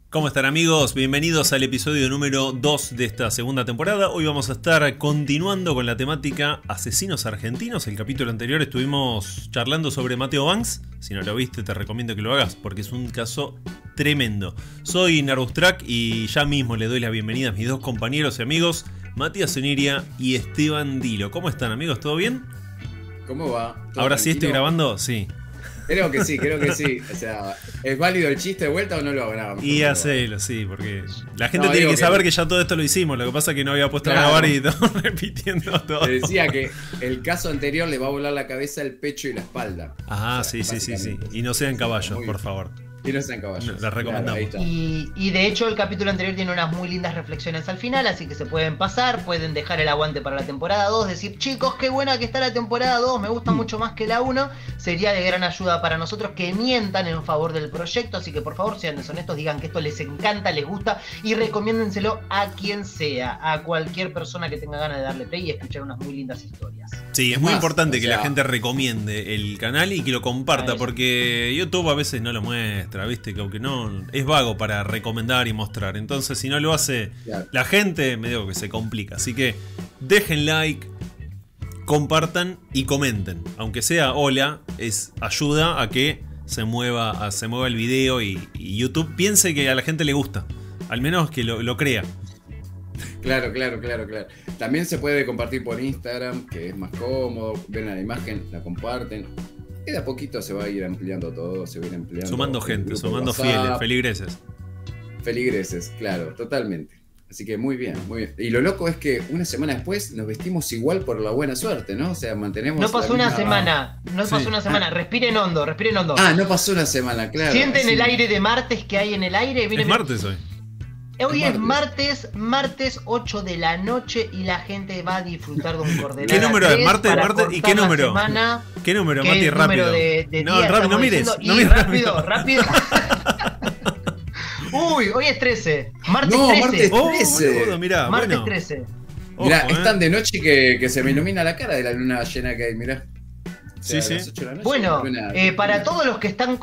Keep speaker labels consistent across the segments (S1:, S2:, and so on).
S1: ¿Cómo están, amigos? Bienvenidos al episodio número 2 de esta segunda temporada. Hoy vamos a estar continuando con la temática asesinos argentinos. El capítulo anterior estuvimos charlando sobre Matteo Banks. Si no lo viste, te recomiendo que lo hagas porque es un caso tremendo. Soy Narbustrack y ya mismo le doy la bienvenida a mis dos compañeros y amigos, Matías Zuniria y Esteban Dilo. ¿Cómo están, amigos? ¿Todo bien?
S2: ¿Cómo va?
S1: ¿Ahora sí estoy grabando? Sí.
S2: Creo que sí. O sea, ¿es válido el chiste de vuelta o no lo grabamos?
S1: Y hacelo, sí, porque la gente tiene que saber que ya todo esto lo hicimos. Lo que pasa es que no había puesto a grabar y estamos repitiendo todo.
S2: Te decía que el caso anterior le va a volar la cabeza, el pecho y la espalda.
S1: Ajá, o sea, sí. Y no sean caballos, por favor.
S2: Y no sean caballos.
S1: Les recomendamos.
S3: Claro, y de hecho el capítulo anterior tiene unas muy lindas reflexiones al final, así que se pueden pasar, pueden dejar el aguante para la temporada 2, decir, chicos, qué buena que está la temporada 2, me gusta mucho más que la 1, sería de gran ayuda para nosotros que mientan en favor del proyecto, así que por favor sean deshonestos, digan que esto les encanta, les gusta y recomiéndenselo a quien sea, a cualquier persona que tenga ganas de darle play y escuchar unas muy lindas historias.
S1: Sí, es muy importante que la gente recomiende el canal y que lo comparta, porque YouTube a veces no lo muestra, viste, que aunque no es vago para recomendar y mostrar. Entonces, si no lo hace la gente, me digo que se complica. Así que dejen like, compartan y comenten. Aunque sea hola, es ayuda a que se mueva el video y YouTube piense que a la gente le gusta. Al menos que lo crea.
S2: Claro. También se puede compartir por Instagram, que es más cómodo. Ven la imagen, la comparten. Y de a poquito se va a ir ampliando todo, se va a ir ampliando.
S1: Sumando gente, sumando fieles, feligreses.
S2: Feligreses, claro, totalmente. Así que muy bien. Y lo loco es que una semana después nos vestimos igual por la buena suerte, ¿no? O sea, mantenemos.
S3: No pasó una semana, respiren hondo.
S2: Ah, no pasó una semana, claro.
S3: Sienten el aire de martes que hay en el aire.
S1: Es martes hoy.
S3: Hoy es martes 8 de la noche y la gente va a disfrutar de un Coordenada.
S1: ¿Qué número es? ¿Martes? ¿Y qué número?
S3: ¿Qué
S1: número, Mati? Rápido.
S3: No,
S1: rápido, no mires.
S3: Rápido. Uy, hoy es 13. Martes
S2: 13.
S1: Mirá,
S3: martes 13.
S2: Mirá, es tan de noche que se me ilumina la cara de la luna llena que hay, mirá.
S1: Sí.
S3: Bueno, para todos los que están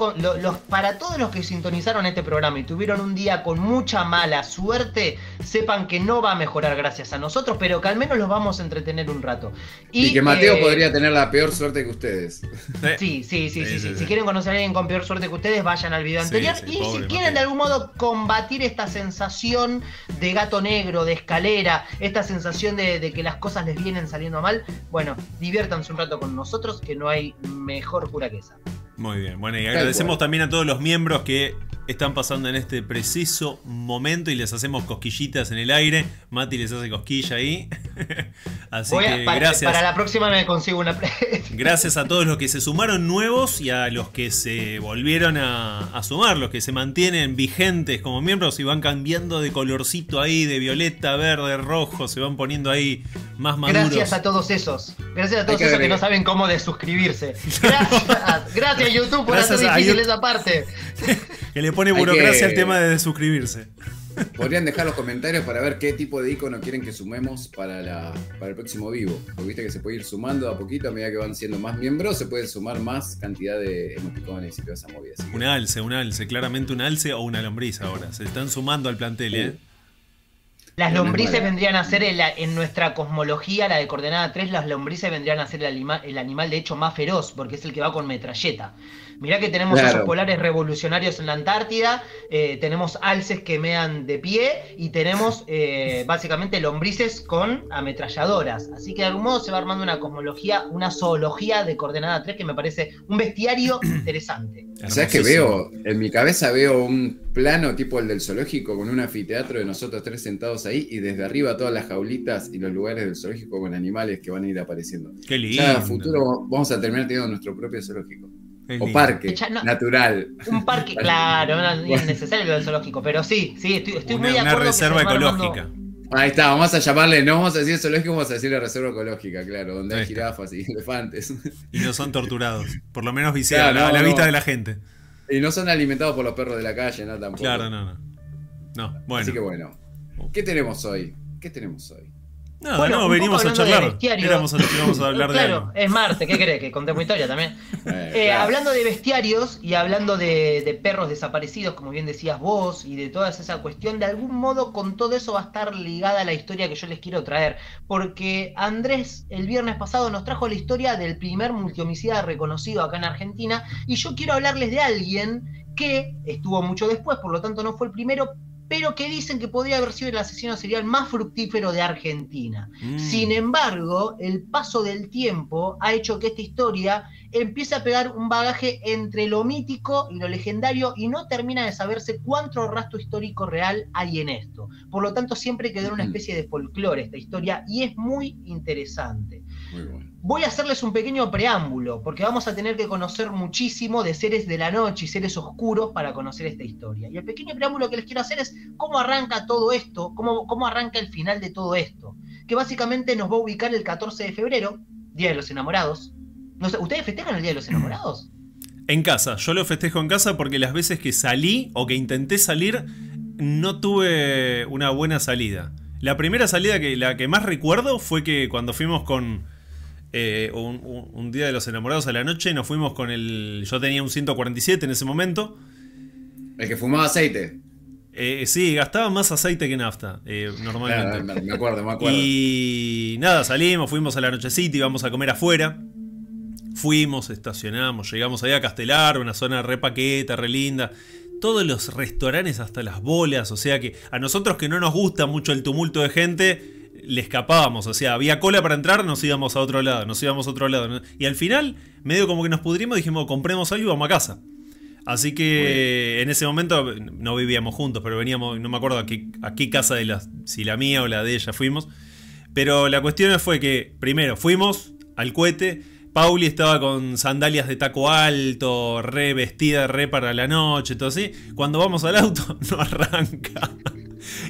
S3: para todos los que sintonizaron este programa y tuvieron un día con mucha mala suerte, sepan que no va a mejorar gracias a nosotros, pero que al menos los vamos a entretener un rato. Y
S2: que Mateo podría tener la peor suerte que ustedes.
S3: Sí. Si quieren conocer a alguien con peor suerte que ustedes, vayan al video anterior. Y si quieren de algún modo combatir esta sensación de gato negro, de escalera, esta sensación de que las cosas les vienen saliendo mal, bueno, diviértanse un rato con nosotros, que no hay mejor cura que esa.
S1: Muy bien, bueno, y agradecemos también a todos los miembros que están pasando en este preciso momento y les hacemos cosquillitas en el aire. Mati les hace cosquilla ahí. Así que gracias.
S3: Para la próxima me consigo una.
S1: Gracias a todos los que se sumaron nuevos y a los que se volvieron a sumar, los que se mantienen vigentes como miembros y van cambiando de colorcito ahí, de violeta, verde, rojo, se van poniendo ahí más maduros.
S3: Gracias a todos esos que no saben cómo desuscribirse. Gracias YouTube por hacer difícil esa parte.
S1: Que le pone burocracia al tema de suscribirse.
S2: Podrían dejar los comentarios para ver qué tipo de icono quieren que sumemos para el próximo vivo. Porque viste que se puede ir sumando a poquito a medida que van siendo más miembros, se puede sumar más cantidad de emoticones y toda esa movida.
S1: Un alce, claramente un alce o una lombriz ahora. Se están sumando al plantel,
S3: Las lombrices vendrían a ser, en nuestra cosmología, la de Coordenada 3, las lombrices vendrían a ser el animal de hecho más feroz, porque es el que va con metralleta. Mirá que tenemos osos polares revolucionarios en la Antártida, tenemos alces que mean de pie y tenemos básicamente lombrices con ametralladoras. Así que de algún modo se va armando una cosmología, una zoología de Coordenada 3 que me parece un bestiario interesante.
S2: ¿Sabes qué veo? En mi cabeza veo un plano tipo el del zoológico con un anfiteatro de nosotros tres sentados ahí y desde arriba todas las jaulitas y los lugares del zoológico con animales que van a ir apareciendo.
S1: Qué lindo.
S2: Ya en el futuro vamos a terminar teniendo nuestro propio zoológico. O parque natural.
S3: Un parque, claro, no es necesario lo del zoológico, pero sí, estoy muy de acuerdo.
S1: Una reserva ecológica.
S2: Ahí está, vamos a llamarle, no vamos a decir zoológico, vamos a decir la reserva ecológica, claro, donde hay jirafas y elefantes.
S1: Y no son torturados, por lo menos visibles, a la vista de la gente.
S2: Y no son alimentados por los perros de la calle, ¿no? Tampoco.
S1: Claro, no, bueno.
S2: Así que bueno, ¿qué tenemos hoy?
S1: Nada, bueno, no, venimos a charlar. Íbamos a hablar de algo.
S3: Claro, es Marte, ¿qué querés? Que contemos historia también. Claro. Hablando de bestiarios y hablando de perros desaparecidos, como bien decías vos, y de toda esa cuestión, de algún modo con todo eso va a estar ligada a la historia que yo les quiero traer. Porque Andrés, el viernes pasado, nos trajo la historia del primer multihomicida reconocido acá en Argentina, y yo quiero hablarles de alguien que estuvo mucho después, por lo tanto no fue el primero, pero que dicen que podría haber sido el asesino serial más fructífero de Argentina. Sin embargo, el paso del tiempo ha hecho que esta historia empiece a pegar un bagaje entre lo mítico y lo legendario, y no termina de saberse cuánto rastro histórico real hay en esto. Por lo tanto, siempre quedó en una especie de folclore esta historia, y es muy interesante.
S2: Muy bueno.
S3: Voy a hacerles un pequeño preámbulo, porque vamos a tener que conocer muchísimo de seres de la noche y seres oscuros para conocer esta historia. Y el pequeño preámbulo que les quiero hacer es cómo arranca todo esto, cómo arranca el final de todo esto, que básicamente nos va a ubicar el 14 de febrero, Día de los Enamorados. No sé, ¿ustedes festejan el Día de los Enamorados?
S1: En casa, yo lo festejo en casa porque las veces que salí o que intenté salir no tuve una buena salida. La primera salida, la que más recuerdo, fue que cuando fuimos con un Día de los Enamorados a la noche, nos fuimos con yo tenía un 147 en ese momento.
S2: El que fumaba aceite.
S1: Sí, gastaba más aceite que nafta, normalmente.
S2: Claro, me acuerdo.
S1: Y nada, salimos, fuimos a la nochecita, íbamos a comer afuera. Fuimos, estacionamos, llegamos ahí a Castelar, una zona re paqueta, re linda. Todos los restaurantes hasta las bolas, o sea que a nosotros que no nos gusta mucho el tumulto de gente, le escapábamos, o sea, había cola para entrar, nos íbamos a otro lado. Y al final, medio como que nos pudrimos, dijimos, compremos algo y vamos a casa. Así que en ese momento no vivíamos juntos, pero veníamos, no me acuerdo a qué casa si la mía o la de ella fuimos. Pero la cuestión fue que, primero, fuimos al cohete. Pauli estaba con sandalias de taco alto, re vestida, re para la noche, todo así. Cuando vamos al auto, no arranca.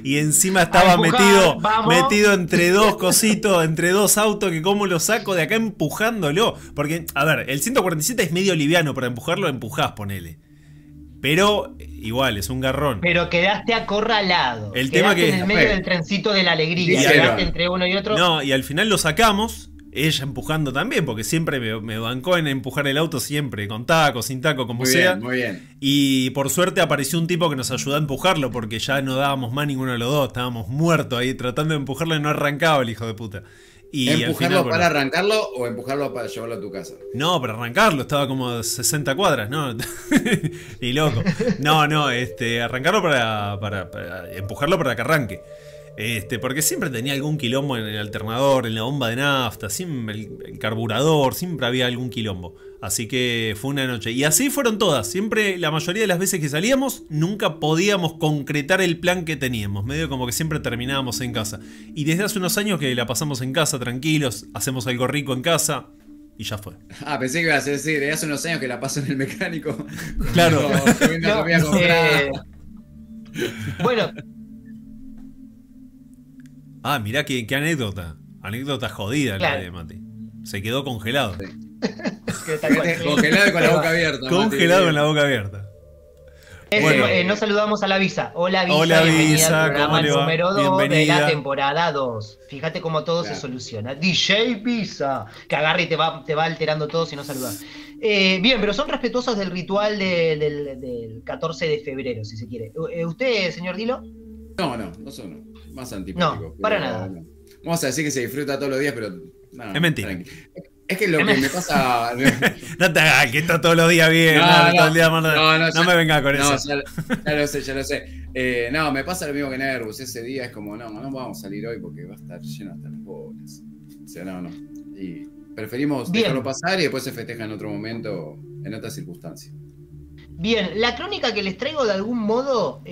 S1: Y encima estaba metido entre dos cositos, entre dos autos, que cómo lo saco de acá empujándolo. Porque, a ver, el 147 es medio liviano, para empujarlo empujás, ponele. Pero igual, es un garrón.
S3: Pero quedaste acorralado.
S1: El tema que
S3: en el medio del trencito de la alegría. Quedaste entre uno y otro.
S1: No, y al final lo sacamos. Ella empujando también, porque siempre me bancó en empujar el auto siempre, con taco, sin taco, como sea.
S2: Muy bien.
S1: Y por suerte apareció un tipo que nos ayudó a empujarlo, porque ya no dábamos más ninguno de los dos, estábamos muertos ahí tratando de empujarlo y no arrancaba el hijo de puta. Y
S2: ¿empujarlo
S1: final,
S2: para arrancarlo o empujarlo para llevarlo a tu casa?
S1: No, para arrancarlo, estaba como a 60 cuadras, ¿no? Y loco. No, arrancarlo para empujarlo para que arranque. Porque siempre tenía algún quilombo en el alternador, en la bomba de nafta, siempre el carburador, siempre había algún quilombo. Así que fue una noche. Y así fueron todas. Siempre, la mayoría de las veces que salíamos, nunca podíamos concretar el plan que teníamos. Medio como que siempre terminábamos en casa. Y desde hace unos años que la pasamos en casa, tranquilos, hacemos algo rico en casa. Y ya fue.
S2: Ah, pensé que ibas a decir, desde hace unos años que la paso en el mecánico.
S1: Claro.
S3: Bueno.
S1: Ah, mirá qué anécdota. Anécdota jodida, claro. La de Mati. Se quedó congelado.
S2: Sí. Congelado y con la boca abierta.
S1: Congelado Mati, con la boca abierta.
S3: Bueno, no saludamos a la Visa. Hola Visa,
S1: hola,
S3: bienvenida al programa número 2 de la
S1: bienvenida.
S3: Temporada 2. Fíjate cómo todo se soluciona. DJ Visa, que agarra y te va alterando todo si no saludas. Bien, pero son respetuosos del ritual del 14 de febrero, si se quiere. ¿Usted, señor Dilo?
S2: No son más antipáticos.
S3: No, para nada.
S2: No. Vamos a decir que se disfruta todos los días, pero no,
S1: es mentira.
S2: Tranquilo. Es que lo que me pasa.
S1: No te hagas que está todos los días bien. No me vengas con eso.
S2: Ya lo sé. No, me pasa lo mismo que Nervus. Ese día es como, no vamos a salir hoy porque va a estar lleno hasta las bolas. O sea, no. Y preferimos dejarlo pasar y después se festeja en otro momento, en otras circunstancias.
S3: Bien, la crónica que les traigo de algún modo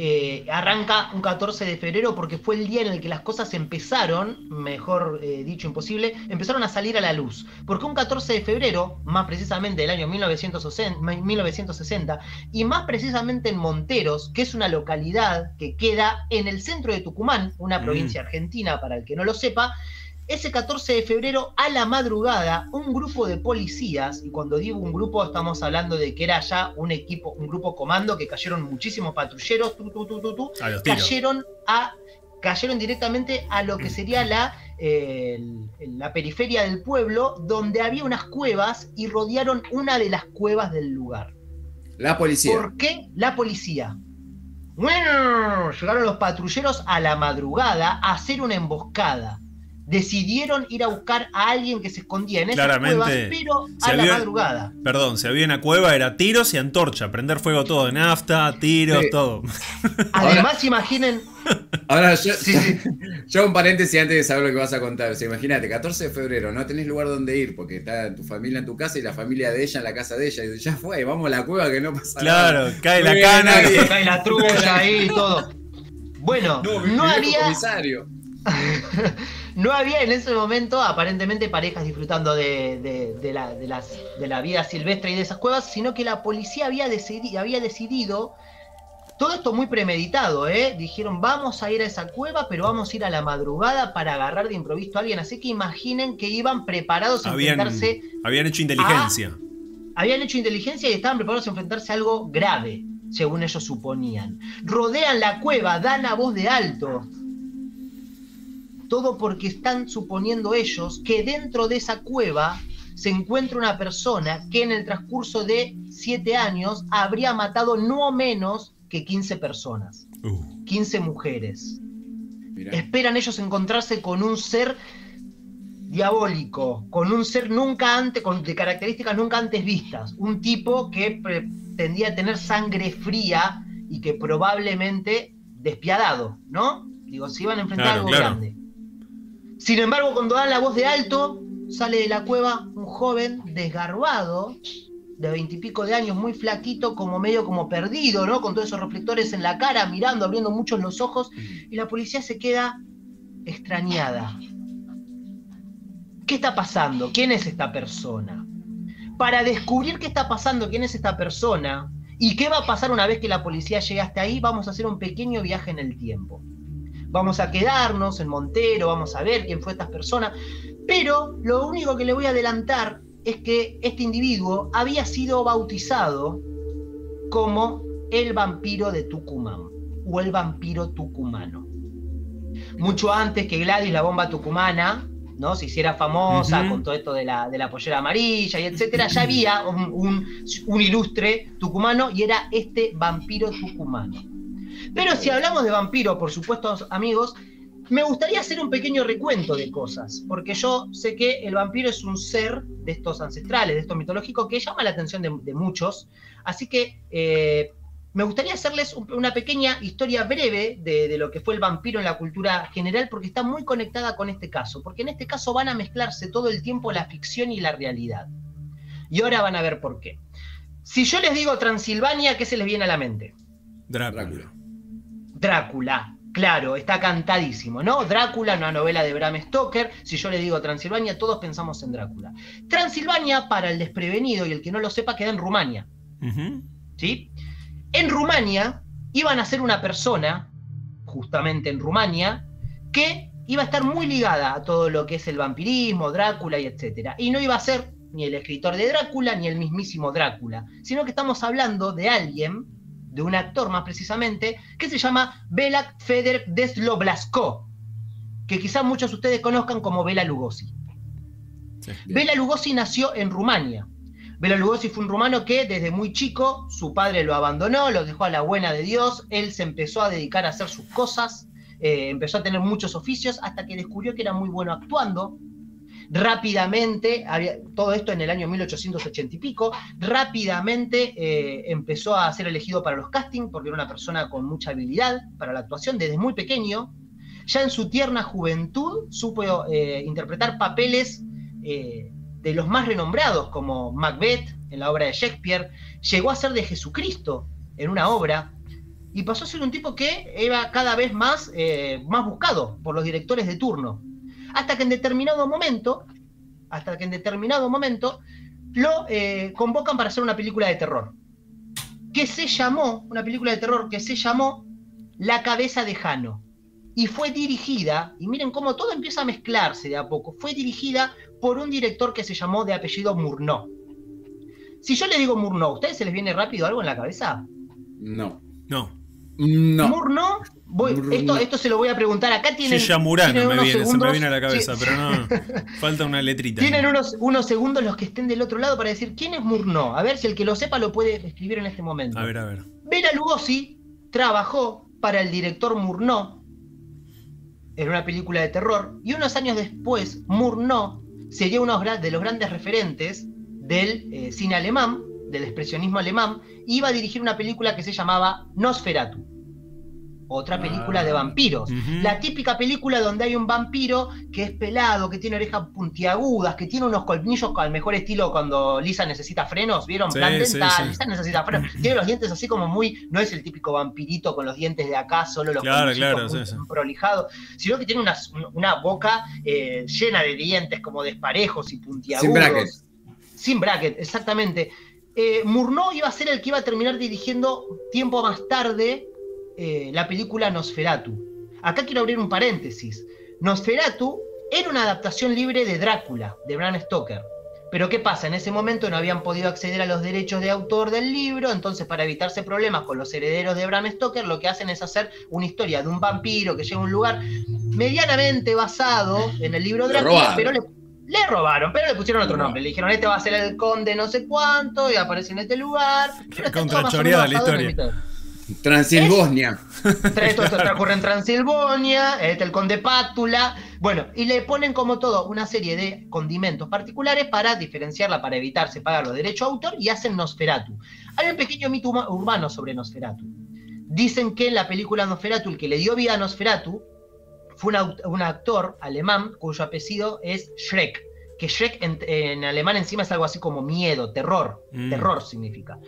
S3: arranca un 14 de febrero porque fue el día en el que las cosas empezaron, mejor dicho imposible, empezaron a salir a la luz. Porque un 14 de febrero, más precisamente del año 1960, y más precisamente en Monteros, que es una localidad que queda en el centro de Tucumán, una provincia argentina para el que no lo sepa, ese 14 de febrero, a la madrugada, un grupo de policías, y cuando digo un grupo estamos hablando de que era ya un grupo comando, que cayeron muchísimos patrulleros, cayeron directamente a lo que sería la la periferia del pueblo, donde había unas cuevas y rodearon una de las cuevas del lugar.
S2: La policía.
S3: ¿Por qué? La policía. Bueno, llegaron los patrulleros a la madrugada a hacer una emboscada. Decidieron ir a buscar a alguien que se escondía en esas cuevas, pero a la madrugada.
S1: Perdón, si había una cueva era tiros y antorcha, prender fuego todo, de nafta, tiros, todo.
S3: Además, imaginen...
S2: Ahora, yo un paréntesis antes de saber lo que vas a contar. O sea, imagínate, 14 de febrero, no tenés lugar donde ir porque está tu familia en tu casa y la familia de ella en la casa de ella. Y ya fue, vamos a la cueva que no pasa nada.
S1: Claro, cae la cana.
S3: Cae la trucha ahí y todo. Bueno, no había... No había en ese momento aparentemente parejas disfrutando de la vida silvestre y de esas cuevas, sino que la policía había decidido, todo esto muy premeditado, dijeron vamos a ir a esa cueva, pero vamos a ir a la madrugada para agarrar de improviso a alguien, así que imaginen que iban preparados a enfrentarse.
S1: Habían hecho inteligencia.
S3: Habían hecho inteligencia y estaban preparados a enfrentarse a algo grave, según ellos suponían. Rodean la cueva, dan a voz de alto. Todo porque están suponiendo ellos que dentro de esa cueva se encuentra una persona que en el transcurso de 7 años habría matado no menos que 15 personas. 15 mujeres. Mirá. Esperan ellos encontrarse con un ser diabólico, con un ser de características nunca antes vistas. Un tipo que pretendía tener sangre fría y que probablemente despiadado, ¿no? Digo, se iban a enfrentar a algo grande. Sin embargo, cuando dan la voz de alto, sale de la cueva un joven desgarbado, de 20 y pico de años, muy flaquito, medio como perdido, ¿no? Con todos esos reflectores en la cara, mirando, abriendo muchos los ojos, y la policía se queda extrañada. ¿Qué está pasando? ¿Quién es esta persona? Para descubrir qué está pasando, quién es esta persona, y qué va a pasar una vez que la policía llegue hasta ahí, vamos a hacer un pequeño viaje en el tiempo. Vamos a quedarnos en Montero, vamos a ver quién fue esta persona, pero lo único que le voy a adelantar es que este individuo había sido bautizado como el vampiro de Tucumán, o el vampiro tucumano. Mucho antes que Gladys, la bomba tucumana, ¿no?, se hiciera famosa con todo esto de la pollera amarilla y etcétera, ya había un ilustre tucumano y era este vampiro tucumano. Pero si hablamos de vampiro, por supuesto, amigos, me gustaría hacer un pequeño recuento de cosas, porque yo sé que el vampiro es un ser de estos ancestrales, de estos mitológicos, que llama la atención de muchos, así que me gustaría hacerles una pequeña historia breve de lo que fue el vampiro en la cultura general, porque está muy conectada con este caso, porque en este caso van a mezclarse todo el tiempo la ficción y la realidad. Y ahora van a ver por qué. Si yo les digo Transilvania, ¿qué se les viene a la mente? Drácula, claro, está cantadísimo, ¿no? Drácula, una novela de Bram Stoker. Si yo le digo Transilvania, todos pensamos en Drácula. Transilvania, para el desprevenido y el que no lo sepa, queda en Rumania. ¿Sí? En Rumania iban a ser una persona, justamente en Rumania, que iba a estar muy ligada a todo lo que es el vampirismo, Drácula y etcétera. Y no iba a ser ni el escritor de Drácula, ni el mismísimo Drácula, sino que estamos hablando de alguien, de un actor más precisamente, que se llama Bela Fedor Deslo-Blasko, que quizás muchos de ustedes conozcan como Bela Lugosi. Sí, Bela Lugosi nació en Rumania. Bela Lugosi fue un rumano que desde muy chico su padre lo abandonó, lo dejó a la buena de Dios, él se empezó a dedicar a hacer sus cosas, empezó a tener muchos oficios hasta que descubrió que era muy bueno actuando. Rápidamente, todo esto en el año 1880 y pico, rápidamente empezó a ser elegido para los castings porque era una persona con mucha habilidad para la actuación desde muy pequeño. Ya en su tierna juventud supo interpretar papeles de los más renombrados, como Macbeth en la obra de Shakespeare, llegó a ser de Jesucristo en una obra, y pasó a ser un tipo que iba cada vez más buscado por los directores de turno. Hasta que en determinado momento lo convocan para hacer una película de terror. Una película de terror que se llamó La cabeza de Jano. Y fue dirigida, y miren cómo todo empieza a mezclarse de a poco, fue dirigida por un director que se llamó de apellido Murnau. Si yo le digo Murnau, ¿a ustedes se les viene rápido algo en la cabeza?
S2: No.
S3: Murnau Esto se lo voy a preguntar. Acá tienen.
S1: Gilla Murano se me viene a la cabeza, pero no. Falta una letrita.
S3: Tienen unos segundos los que estén del otro lado para decir quién es Murnau. A ver si el que lo sepa lo puede escribir en este momento.
S1: A ver.
S3: Bela Lugosi trabajó para el director Murnau en una película de terror, y unos años después Murnau sería uno de los grandes referentes del cine alemán, del expresionismo alemán, y iba a dirigir una película que se llamaba Nosferatu. Otra película de vampiros. La típica película donde hay un vampiro que es pelado, que tiene orejas puntiagudas, que tiene unos colmillos al mejor estilo cuando Lisa necesita frenos. ¿Vieron? Plan dental. Lisa necesita frenos. Tiene los dientes así como muy... No es el típico vampirito con los dientes de acá, solo los colmillitos muy prolijados, sino que tiene una boca llena de dientes como desparejos y puntiagudos. Sin bracket, exactamente. Murnau iba a ser el que iba a terminar dirigiendo tiempo más tarde la película Nosferatu. Acá quiero abrir un paréntesis. Nosferatu era una adaptación libre de Drácula, de Bram Stoker. Pero ¿qué pasa? En ese momento no habían podido acceder a los derechos de autor del libro, entonces para evitarse problemas con los herederos de Bram Stoker, lo que hacen es hacer una historia de un vampiro que llega a un lugar medianamente basado en el libro Drácula, pero le robaron, pero le pusieron otro nombre. Le dijeron, este va a ser el conde no sé cuánto, y aparece en este lugar.
S1: Contrachoreada la historia.
S2: Transilvania.
S3: Esto transcurre en Transilvania, el conde Pátula. Bueno, y le ponen como todo una serie de condimentos particulares para diferenciarla, para evitarse pagar los derechos de autor, y hacen Nosferatu. Hay un pequeño mito urbano sobre Nosferatu. Dicen que en la película Nosferatu, el que le dio vida a Nosferatu fue un actor alemán cuyo apellido es Schreck. Que Schreck en alemán encima es algo así como miedo, terror. Terror significa.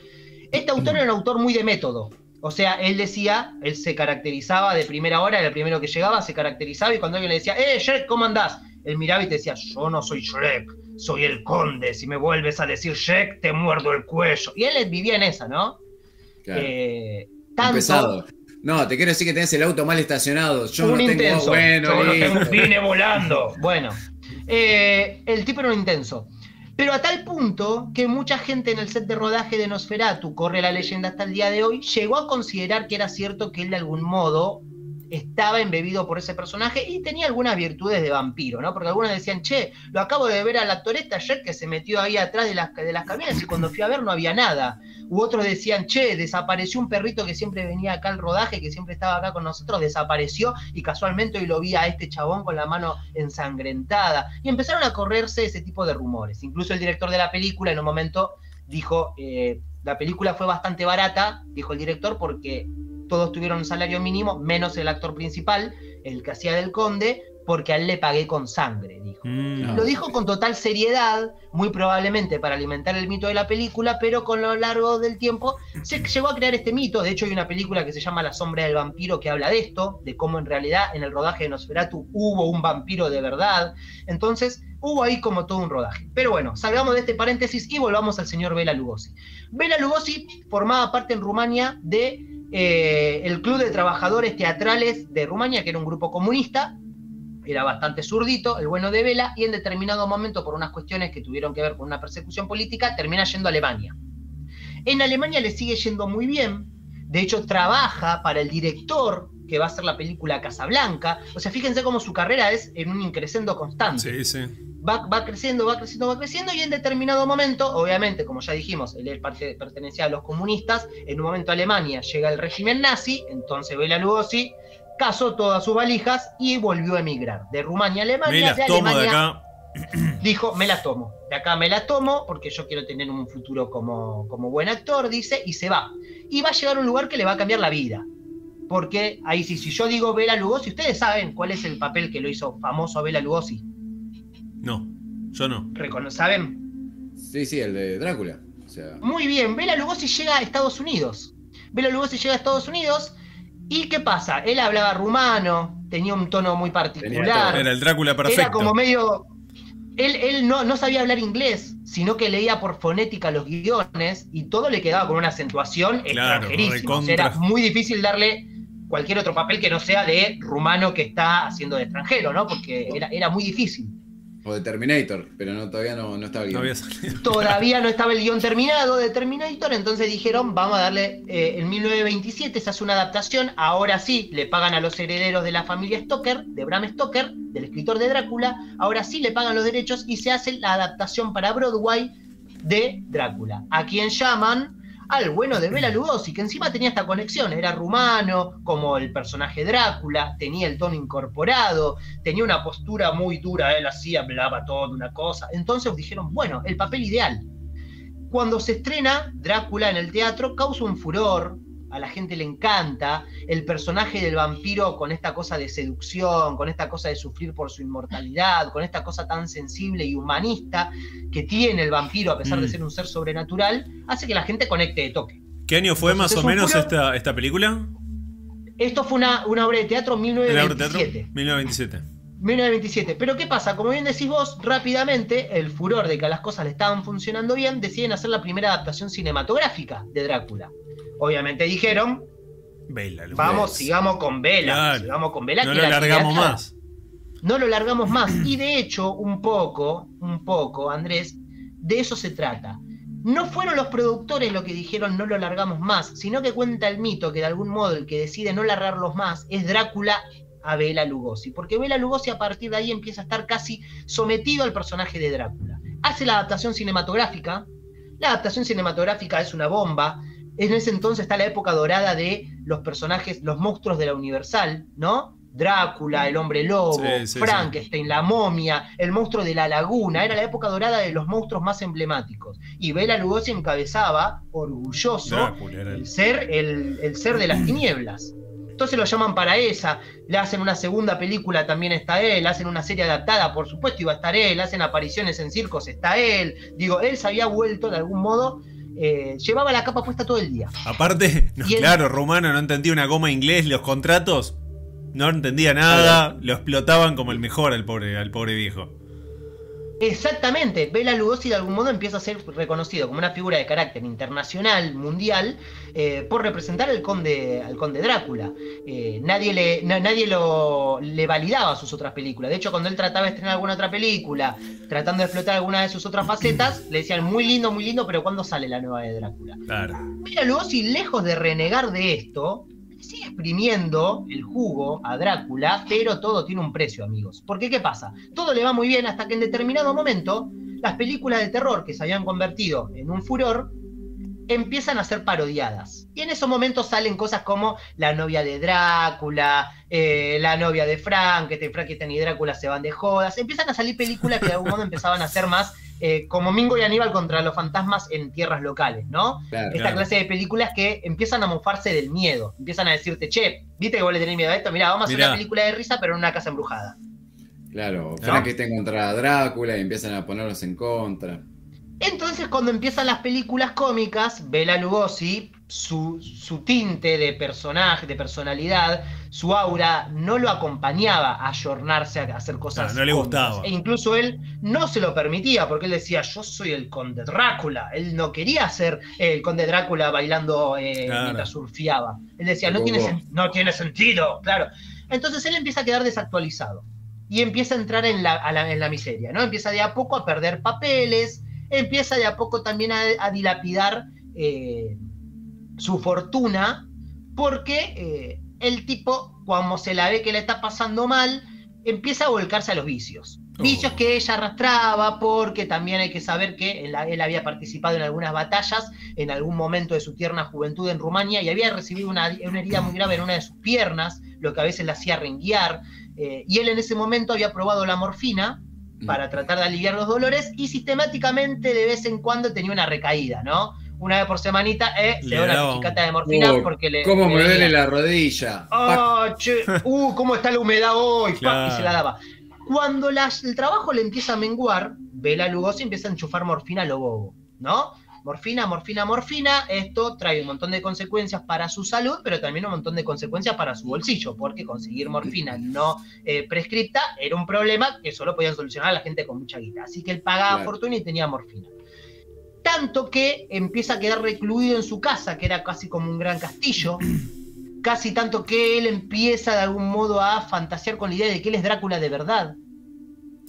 S3: Este autor era un autor muy de método. O sea, él se caracterizaba de primera hora, era el primero que llegaba, se caracterizaba, y cuando alguien le decía, Shrek, ¿cómo andás? Él miraba y te decía, yo no soy Shrek, soy el conde, si me vuelves a decir Shrek, te muerdo el cuello. Y él vivía en esa, ¿no?
S2: Claro. Pesado. No, te quiero decir que tenés el auto mal estacionado. Yo no
S3: intenso.
S2: Bueno,
S3: vine volando. Bueno, el tipo era un intenso. Pero a tal punto que mucha gente en el set de rodaje de Nosferatu, corre la leyenda hasta el día de hoy, llegó a considerar que era cierto que él de algún modo estaba embebido por ese personaje y tenía algunas virtudes de vampiro, ¿no? Porque algunos decían, che, lo acabo de ver al actor ayer que se metió ahí atrás de las cabinas y cuando fui a ver no había nada. U otros decían, che, desapareció un perrito que siempre venía acá al rodaje, que siempre estaba acá con nosotros, desapareció y casualmente hoy lo vi a este chabón con la mano ensangrentada. Y empezaron a correrse ese tipo de rumores. Incluso el director de la película en un momento dijo, la película fue bastante barata, dijo el director, porque todos tuvieron un salario mínimo, menos el actor principal, el que hacía del conde, porque a él le pagué con sangre, dijo. Lo dijo con total seriedad, muy probablemente para alimentar el mito de la película, pero con lo largo del tiempo se llegó a crear este mito. De hecho hay una película que se llama La sombra del vampiro que habla de esto, de cómo en realidad en el rodaje de Nosferatu hubo un vampiro de verdad. Entonces hubo ahí como todo un rodaje. Pero bueno, salgamos de este paréntesis y volvamos al señor Bela Lugosi. Bela Lugosi formaba parte en Rumania de el Club de Trabajadores Teatrales de Rumania, que era un grupo comunista. Era bastante zurdito, el bueno de Bela, y en determinado momento, por unas cuestiones que tuvieron que ver con una persecución política, termina yendo a Alemania. En Alemania le sigue yendo muy bien, de hecho trabaja para el director que va a hacer la película Casablanca. O sea, fíjense cómo su carrera es en un increscendo constante.
S1: Sí.
S3: Va creciendo, y en determinado momento, obviamente, como ya dijimos, él pertenecía a los comunistas, en un momento Alemania llega el régimen nazi, entonces Bela Lugosi casó todas sus valijas y volvió a emigrar. De Rumania a Alemania,
S1: de acá.
S3: Dijo, me la tomo. De acá me la tomo porque yo quiero tener un futuro como buen actor, dice, y se va. Y va a llegar a un lugar que le va a cambiar la vida. Porque ahí sí, si yo digo Bela Lugosi, ¿ustedes saben cuál es el papel que lo hizo famoso a Bela Lugosi?
S1: No, yo no.
S3: ¿Saben?
S2: Sí, el de Drácula. O sea...
S3: Muy bien, Bela Lugosi llega a Estados Unidos. ¿Y qué pasa? Él hablaba rumano, tenía un tono muy particular.
S1: Era el Drácula perfecto.
S3: Era como medio... Él no sabía hablar inglés, sino que leía por fonética los guiones y todo le quedaba con una acentuación extranjerísima. O sea, era muy difícil darle cualquier otro papel que no sea de rumano que está haciendo de extranjero, ¿no? Porque era muy difícil.
S2: O de Terminator, pero todavía no estaba el guión.
S3: Todavía no estaba el guión terminado de Terminator, entonces dijeron, vamos a darle, en 1927 se hace una adaptación, ahora sí, le pagan a los herederos de la familia Stoker, de Bram Stoker, del escritor de Drácula, ahora sí le pagan los derechos y se hace la adaptación para Broadway de Drácula, a quien llaman al bueno de Bela Lugosi, que encima tenía esta conexión, era rumano, como el personaje Drácula, tenía el tono incorporado, tenía una postura muy dura, él hacía, hablaba todo una cosa, entonces dijeron, bueno, el papel ideal. Cuando se estrena Drácula en el teatro, causa un furor, a la gente le encanta, el personaje del vampiro con esta cosa de seducción, con esta cosa de sufrir por su inmortalidad, con esta cosa tan sensible y humanista que tiene el vampiro a pesar de ser un ser sobrenatural, hace que la gente conecte de toque.
S1: ¿Qué año fue más o menos esta película?
S3: Esto fue una obra de teatro en 1927. 1927. Pero ¿qué pasa? Como bien decís vos, rápidamente, el furor de que a las cosas le estaban funcionando bien, deciden hacer la primera adaptación cinematográfica de Drácula. Obviamente dijeron, vamos, sigamos con Bela.
S1: Claro.
S3: Sigamos con Bela.
S1: No lo largamos más.
S3: No lo largamos más. Y de hecho, un poco, Andrés, de eso se trata. No fueron los productores los que dijeron no lo largamos más, sino que cuenta el mito que de algún modo el que decide no largarlos más es Drácula a Bela Lugosi. Porque Bela Lugosi a partir de ahí empieza a estar casi sometido al personaje de Drácula. Hace la adaptación cinematográfica. La adaptación cinematográfica es una bomba. En ese entonces está la época dorada de los personajes, los monstruos de la Universal, ¿no? Drácula, el hombre lobo, Frankenstein, la momia, el monstruo de la laguna. Era la época dorada de los monstruos más emblemáticos. Y Bela Lugosi encabezaba, orgulloso, el ser de las tinieblas. Entonces lo llaman para esa, le hacen una segunda película, también está él, hacen una serie adaptada, por supuesto iba a estar él, hacen apariciones en circos, está él. Digo, él se había vuelto de algún modo... llevaba la capa puesta todo el día.
S1: Aparte, claro, Romano no entendía una goma inglés, los contratos, no entendía nada, lo explotaban como el mejor al pobre viejo.
S3: Exactamente, Bela Lugosi de algún modo empieza a ser reconocido como una figura de carácter internacional, mundial, por representar al conde Drácula. Nadie le validaba sus otras películas. De hecho, cuando él trataba de estrenar alguna otra película, tratando de explotar alguna de sus otras facetas, le decían muy lindo, pero ¿cuándo sale la nueva de Drácula?
S1: Claro.
S3: Bela Lugosi, lejos de renegar de esto, sigue exprimiendo el jugo a Drácula, pero todo tiene un precio, amigos. Porque ¿qué pasa? Todo le va muy bien hasta que en determinado momento las películas de terror que se habían convertido en un furor empiezan a ser parodiadas. Y en esos momentos salen cosas como la novia de Drácula, la novia de Frankenstein y Drácula se van de jodas. Empiezan a salir películas que de algún modo empezaban a ser más como Mingo y Aníbal contra los fantasmas en tierras locales, ¿no? Esta clase de películas que empiezan a mofarse del miedo. Empiezan a decirte, che, ¿viste que vos le tenés miedo a esto? Mirá, vamos a hacer una película de risa, pero en una casa embrujada.
S2: Claro, Frankenstein contra Drácula y empiezan a ponerlos en contra.
S3: Entonces, cuando empiezan las películas cómicas, Bela Lugosi, su tinte de personaje, de personalidad, su aura, no lo acompañaba a ayornarse a hacer cosas
S1: no le gustaba.
S3: E incluso él no se lo permitía, porque él decía, yo soy el conde Drácula. Él no quería ser el conde Drácula bailando mientras surfeaba. Él decía, no tiene sentido, claro. Entonces él empieza a quedar desactualizado y empieza a entrar en la miseria, ¿no? Empieza de a poco a perder papeles, empieza de a poco también a dilapidar su fortuna, porque el tipo, cuando se la ve que le está pasando mal, empieza a volcarse a los vicios. Vicios que ella arrastraba, porque también hay que saber que él había participado en algunas batallas en algún momento de su tierna juventud en Rumania y había recibido una herida muy grave en una de sus piernas, lo que a veces le hacía renguear, y él en ese momento había probado la morfina para tratar de aliviar los dolores y sistemáticamente de vez en cuando tenía una recaída, ¿no? Una vez por semanita le da una picata de morfina porque le...
S2: ¿Cómo me duele la rodilla?
S3: ¿Cómo está la humedad hoy?
S1: Claro.
S3: Y se la daba. Cuando el trabajo le empieza a menguar, Bela Lugosi empieza a enchufar morfina a lo bobo, ¿no? Morfina. Esto trae un montón de consecuencias para su salud, pero también un montón de consecuencias para su bolsillo, porque conseguir morfina no prescripta era un problema que solo podían solucionar la gente con mucha guita. Así que él pagaba fortuna y tenía morfina. Tanto que empieza a quedar recluido en su casa, que era casi como un gran castillo, casi tanto que él empieza de algún modo a fantasear con la idea de que él es Drácula de verdad.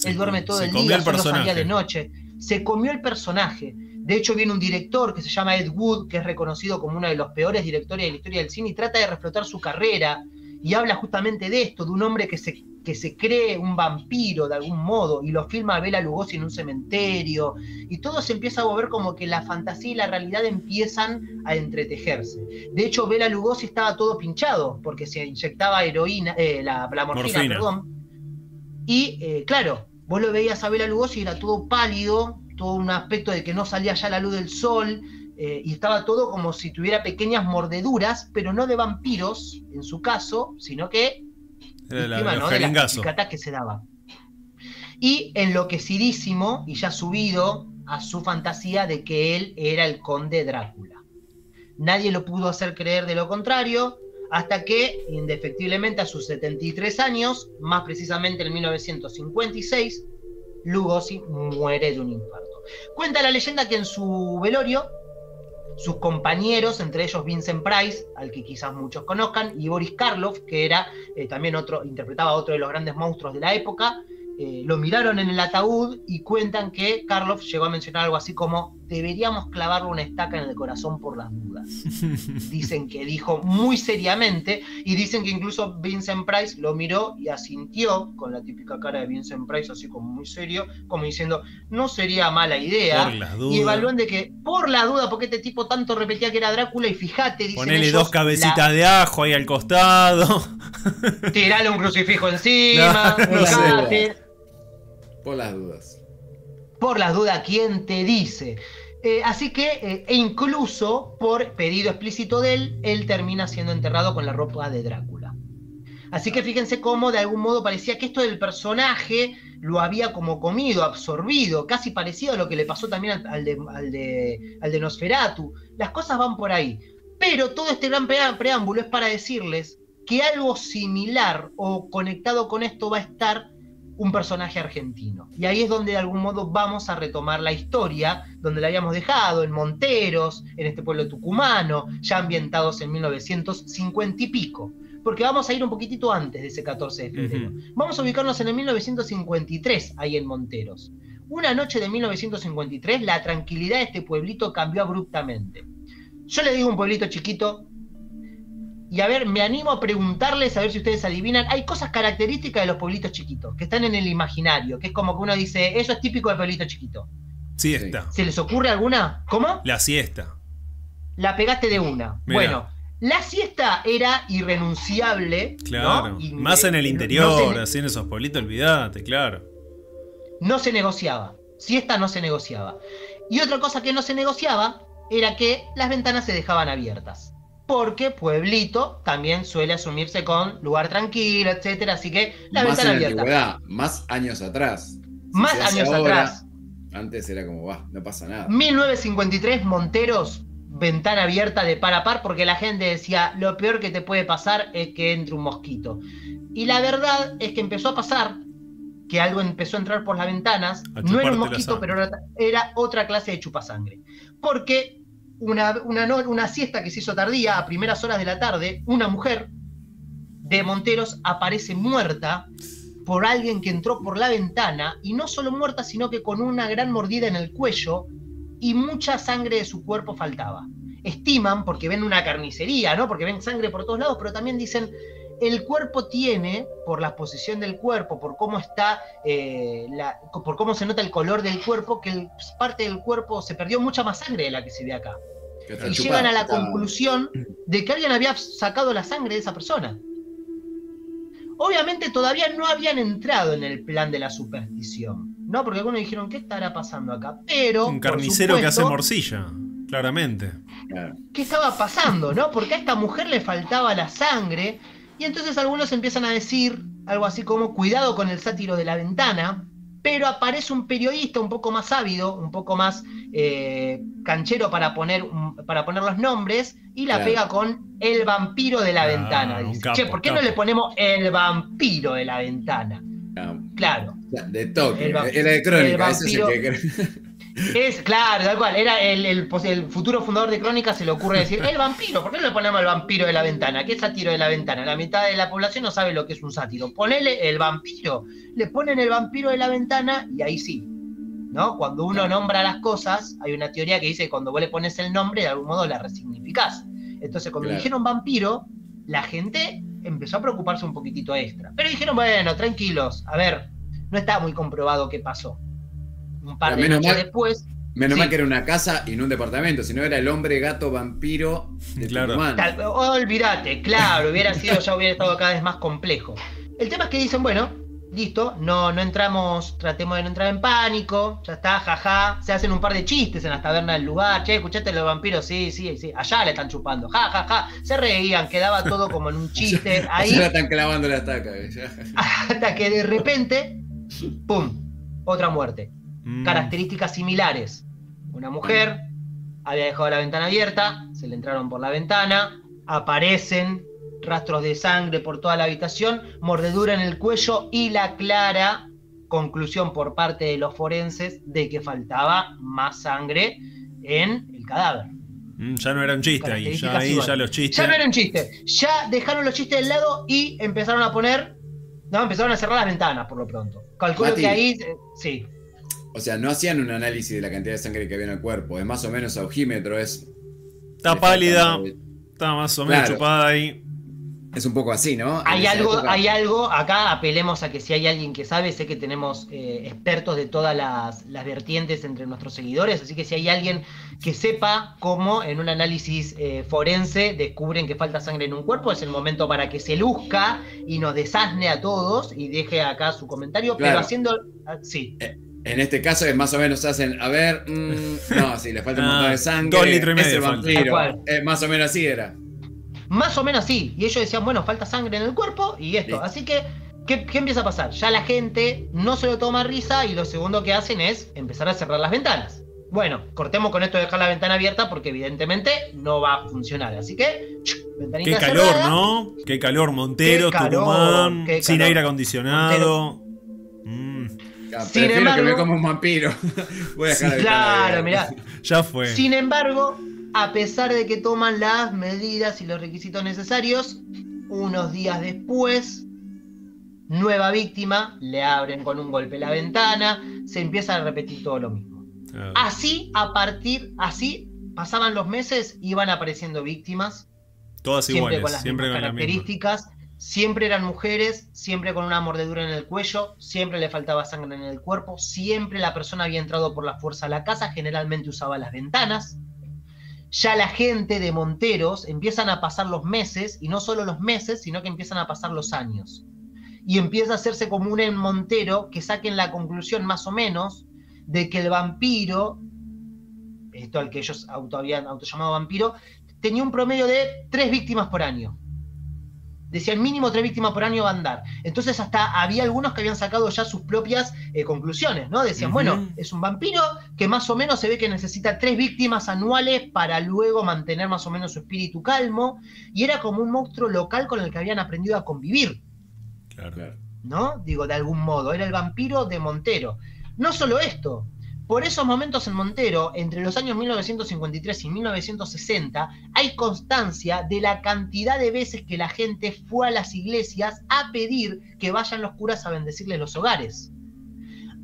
S3: Él duerme todo el día, solo salía de noche. Se comió el personaje. De hecho, viene un director que se llama Ed Wood, que es reconocido como uno de los peores directores de la historia del cine, y trata de reflotar su carrera, y habla justamente de esto, de un hombre que se cree un vampiro de algún modo, y lo filma a Bela Lugosi en un cementerio, y todo se empieza a volver como que la fantasía y la realidad empiezan a entretejerse. De hecho, Bela Lugosi estaba todo pinchado, porque se inyectaba heroína, la morfina, perdón, y claro, vos lo veías a Bela Lugosi y era todo pálido, todo un aspecto de que no salía ya la luz del sol, y estaba todo como si tuviera pequeñas mordeduras, pero no de vampiros, en su caso, sino que
S1: de las
S3: picatas que se daba. Y enloquecidísimo, y ya subido a su fantasía de que él era el conde Drácula. Nadie lo pudo hacer creer de lo contrario, hasta que, indefectiblemente, a sus 73 años, más precisamente en 1956, Lugosi muere de un infarto. Cuenta la leyenda que en su velorio, sus compañeros, entre ellos Vincent Price, al que quizás muchos conozcan, y Boris Karloff, que era también interpretaba a otro de los grandes monstruos de la época, lo miraron en el ataúd y cuentan que Karloff llegó a mencionar algo así como: deberíamos clavarle una estaca en el corazón por las dudas. Dicen que dijo muy seriamente, y dicen que incluso Vincent Price lo miró y asintió con la típica cara de Vincent Price, así como muy serio, como diciendo, no sería mala idea. Y evalúan de que, por la duda, porque este tipo tanto repetía que era Drácula, y fíjate, dicen
S1: ponele
S3: ellos,
S1: 2 cabecitas de ajo ahí al costado.
S3: Tirale un crucifijo encima, fíjate.
S2: Por las dudas.
S3: Por las dudas, ¿quién te dice? Así que, e incluso por pedido explícito de él termina siendo enterrado con la ropa de Drácula. Así que fíjense cómo de algún modo parecía que esto del personaje lo había como comido, absorbido, casi parecido a lo que le pasó también al de Nosferatu. Las cosas van por ahí. Pero todo este gran preámbulo es para decirles que algo similar o conectado con esto va a estar un personaje argentino. Y ahí es donde de algún modo vamos a retomar la historia, donde la habíamos dejado, en Monteros, en este pueblo tucumano, ya ambientados en 1950 y pico. Porque vamos a ir un poquitito antes de ese 14 de febrero. Vamos a ubicarnos en el 1953, ahí en Monteros. Una noche de 1953, la tranquilidad de este pueblito cambió abruptamente. Yo le digo un pueblito chiquito, y a ver, me animo a preguntarles, a ver si ustedes adivinan. Hay cosas características de los pueblitos chiquitos, que están en el imaginario, que es como que uno dice, eso es típico del pueblito chiquito.
S1: Siesta.
S3: ¿Se les ocurre alguna? ¿Cómo?
S1: La siesta.
S3: La pegaste de una.
S1: Mirá.
S3: Bueno, la siesta era irrenunciable.
S1: Claro,
S3: ¿no? Y,
S1: más en el interior, así en esos pueblitos, olvídate, claro.
S3: No se negociaba. Siesta no se negociaba. Y otra cosa que no se negociaba era que las ventanas se dejaban abiertas. Porque pueblito también suele asumirse con lugar tranquilo, etcétera, así que la ventana abierta.
S2: Más años atrás.
S3: Más años atrás.
S2: Antes era como, no pasa nada.
S3: 1953, Monteros, ventana abierta de par a par, porque la gente decía, lo peor que te puede pasar es que entre un mosquito. Y la verdad es que empezó a pasar, que algo empezó a entrar por las ventanas, no era un mosquito, pero era otra clase de chupasangre. Porque una siesta que se hizo tardía, a primeras horas de la tarde, una mujer de Monteros aparece muerta por alguien que entró por la ventana, y no solo muerta, sino que con una gran mordida en el cuello y mucha sangre de su cuerpo faltaba. Estiman, porque ven una carnicería, ¿no? Porque ven sangre por todos lados, pero también dicen, el cuerpo tiene, por la posición del cuerpo, por cómo está, por cómo se nota el color del cuerpo, que parte del cuerpo se perdió mucha más sangre de la que se ve acá. Y llegan a la conclusión de que alguien había sacado la sangre de esa persona. Obviamente todavía no habían entrado en el plan de la superstición, ¿no? Porque algunos dijeron, ¿qué estará pasando acá? Pero
S1: un carnicero que hace morcilla, claramente.
S3: ¿Qué estaba pasando, no? Porque a esta mujer le faltaba la sangre. Y entonces algunos empiezan a decir algo así como, cuidado con el sátiro de la ventana, pero aparece un periodista un poco más ávido, un poco más canchero para poner los nombres, y la pega con el vampiro de la ventana. Dice, che, ¿por qué no le ponemos el vampiro de la ventana? Claro.
S2: De toque, era de Crónica.
S3: Claro, tal cual. Era el futuro fundador de Crónica, se le ocurre decir, el vampiro, ¿por qué no le ponemos el vampiro de la ventana? ¿Qué es sátiro de la ventana? La mitad de la población no sabe lo que es un sátiro. Ponele el vampiro. Le ponen el vampiro de la ventana y ahí sí. ¿No? Cuando uno nombra las cosas, hay una teoría que dice que cuando vos le pones el nombre, de algún modo la resignificás. Entonces, cuando dijeron vampiro, la gente empezó a preocuparse un poquitito extra. Pero dijeron, bueno, tranquilos, a ver, no está muy comprobado qué pasó. Un par de noches después...
S2: Menos mal que era una casa y no un departamento, sino era el hombre gato vampiro de Tucumán.
S3: Olvídate, claro, hubiera estado cada vez más complejo. El tema es que dicen, bueno, listo, no entramos, tratemos de no entrar en pánico, ya está, jaja, se hacen un par de chistes en las tabernas del lugar, che, escuchaste los vampiros, sí, allá le están chupando, jajaja, se reían, quedaba todo como en un chiste, ahí.
S2: Ya la están clavando la estaca.
S3: Hasta que de repente, pum, otra muerte. Características similares. Una mujer había dejado la ventana abierta, se le entraron por la ventana, aparecen rastros de sangre por toda la habitación, mordedura en el cuello y la clara conclusión por parte de los forenses de que faltaba más sangre en el cadáver.
S1: Ya no era un chiste ahí, ya los chistes.
S3: Ya no era un chiste, ya dejaron los chistes del lado y empezaron a cerrar las ventanas por lo pronto. Calculo que ahí, sí.
S2: O sea, no hacían un análisis de la cantidad de sangre que había en el cuerpo, es más o menos a ojímetro,
S1: está pálida, está más o menos chupada ahí.
S2: Es un poco así, ¿no?
S3: Hay algo, acá apelemos a que si hay alguien que sabe, sé que tenemos expertos de todas las vertientes entre nuestros seguidores, así que si hay alguien que sepa cómo en un análisis forense descubren que falta sangre en un cuerpo, es el momento para que se luzca y nos desasne a todos y deje acá su comentario, claro. Pero haciendo... Sí.
S2: En este caso es más o menos hacen, a ver, no, si le falta un montón de sangre,
S1: 2 litros y medio
S2: es el vampiro, más o menos así era.
S3: Más o menos así, y ellos decían, bueno, falta sangre en el cuerpo y esto, así que, ¿qué empieza a pasar? Ya la gente no se lo toma risa y lo segundo que hacen es empezar a cerrar las ventanas. Bueno, cortemos con esto de dejar la ventana abierta porque evidentemente no va a funcionar, así que, ventanita
S1: cerrada. Qué calor,
S3: cerrada.
S1: ¿no? Qué calor, Montero, Tucumán, sin aire acondicionado.
S2: Prefiero embargo, que me coma un vampiro. Voy a dejar
S3: claro, mirá.
S1: Ya fue.
S3: Sin embargo, a pesar de que toman las medidas y los requisitos necesarios, unos días después, nueva víctima, le abren con un golpe la ventana, se empieza a repetir todo lo mismo. Así pasaban los meses, iban apareciendo víctimas.
S1: Todas
S3: siempre
S1: iguales,
S3: con las
S1: siempre
S3: mismas
S1: con
S3: características. Siempre eran mujeres, siempre con una mordedura en el cuello, siempre le faltaba sangre en el cuerpo, siempre la persona había entrado por la fuerza a la casa, generalmente usaba las ventanas. Ya la gente de Monteros empiezan a pasar los meses, y no solo los meses, sino que empiezan a pasar los años. Y empieza a hacerse común en Montero que saquen la conclusión más o menos de que el vampiro, esto al que ellos habían autollamado vampiro, tenía un promedio de 3 víctimas por año. Decían mínimo 3 víctimas por año va a andar. Entonces hasta había algunos que habían sacado ya sus propias conclusiones, ¿no? Decían, bueno, es un vampiro que más o menos se ve que necesita 3 víctimas anuales para luego mantener más o menos su espíritu calmo, y era como un monstruo local con el que habían aprendido a convivir.
S1: Claro.
S3: ¿No? Digo, de algún modo, era el vampiro de Montero. No solo esto, por esos momentos en Montero, entre los años 1953 y 1960, hay constancia de la cantidad de veces que la gente fue a las iglesias a pedir que vayan los curas a bendecirles los hogares.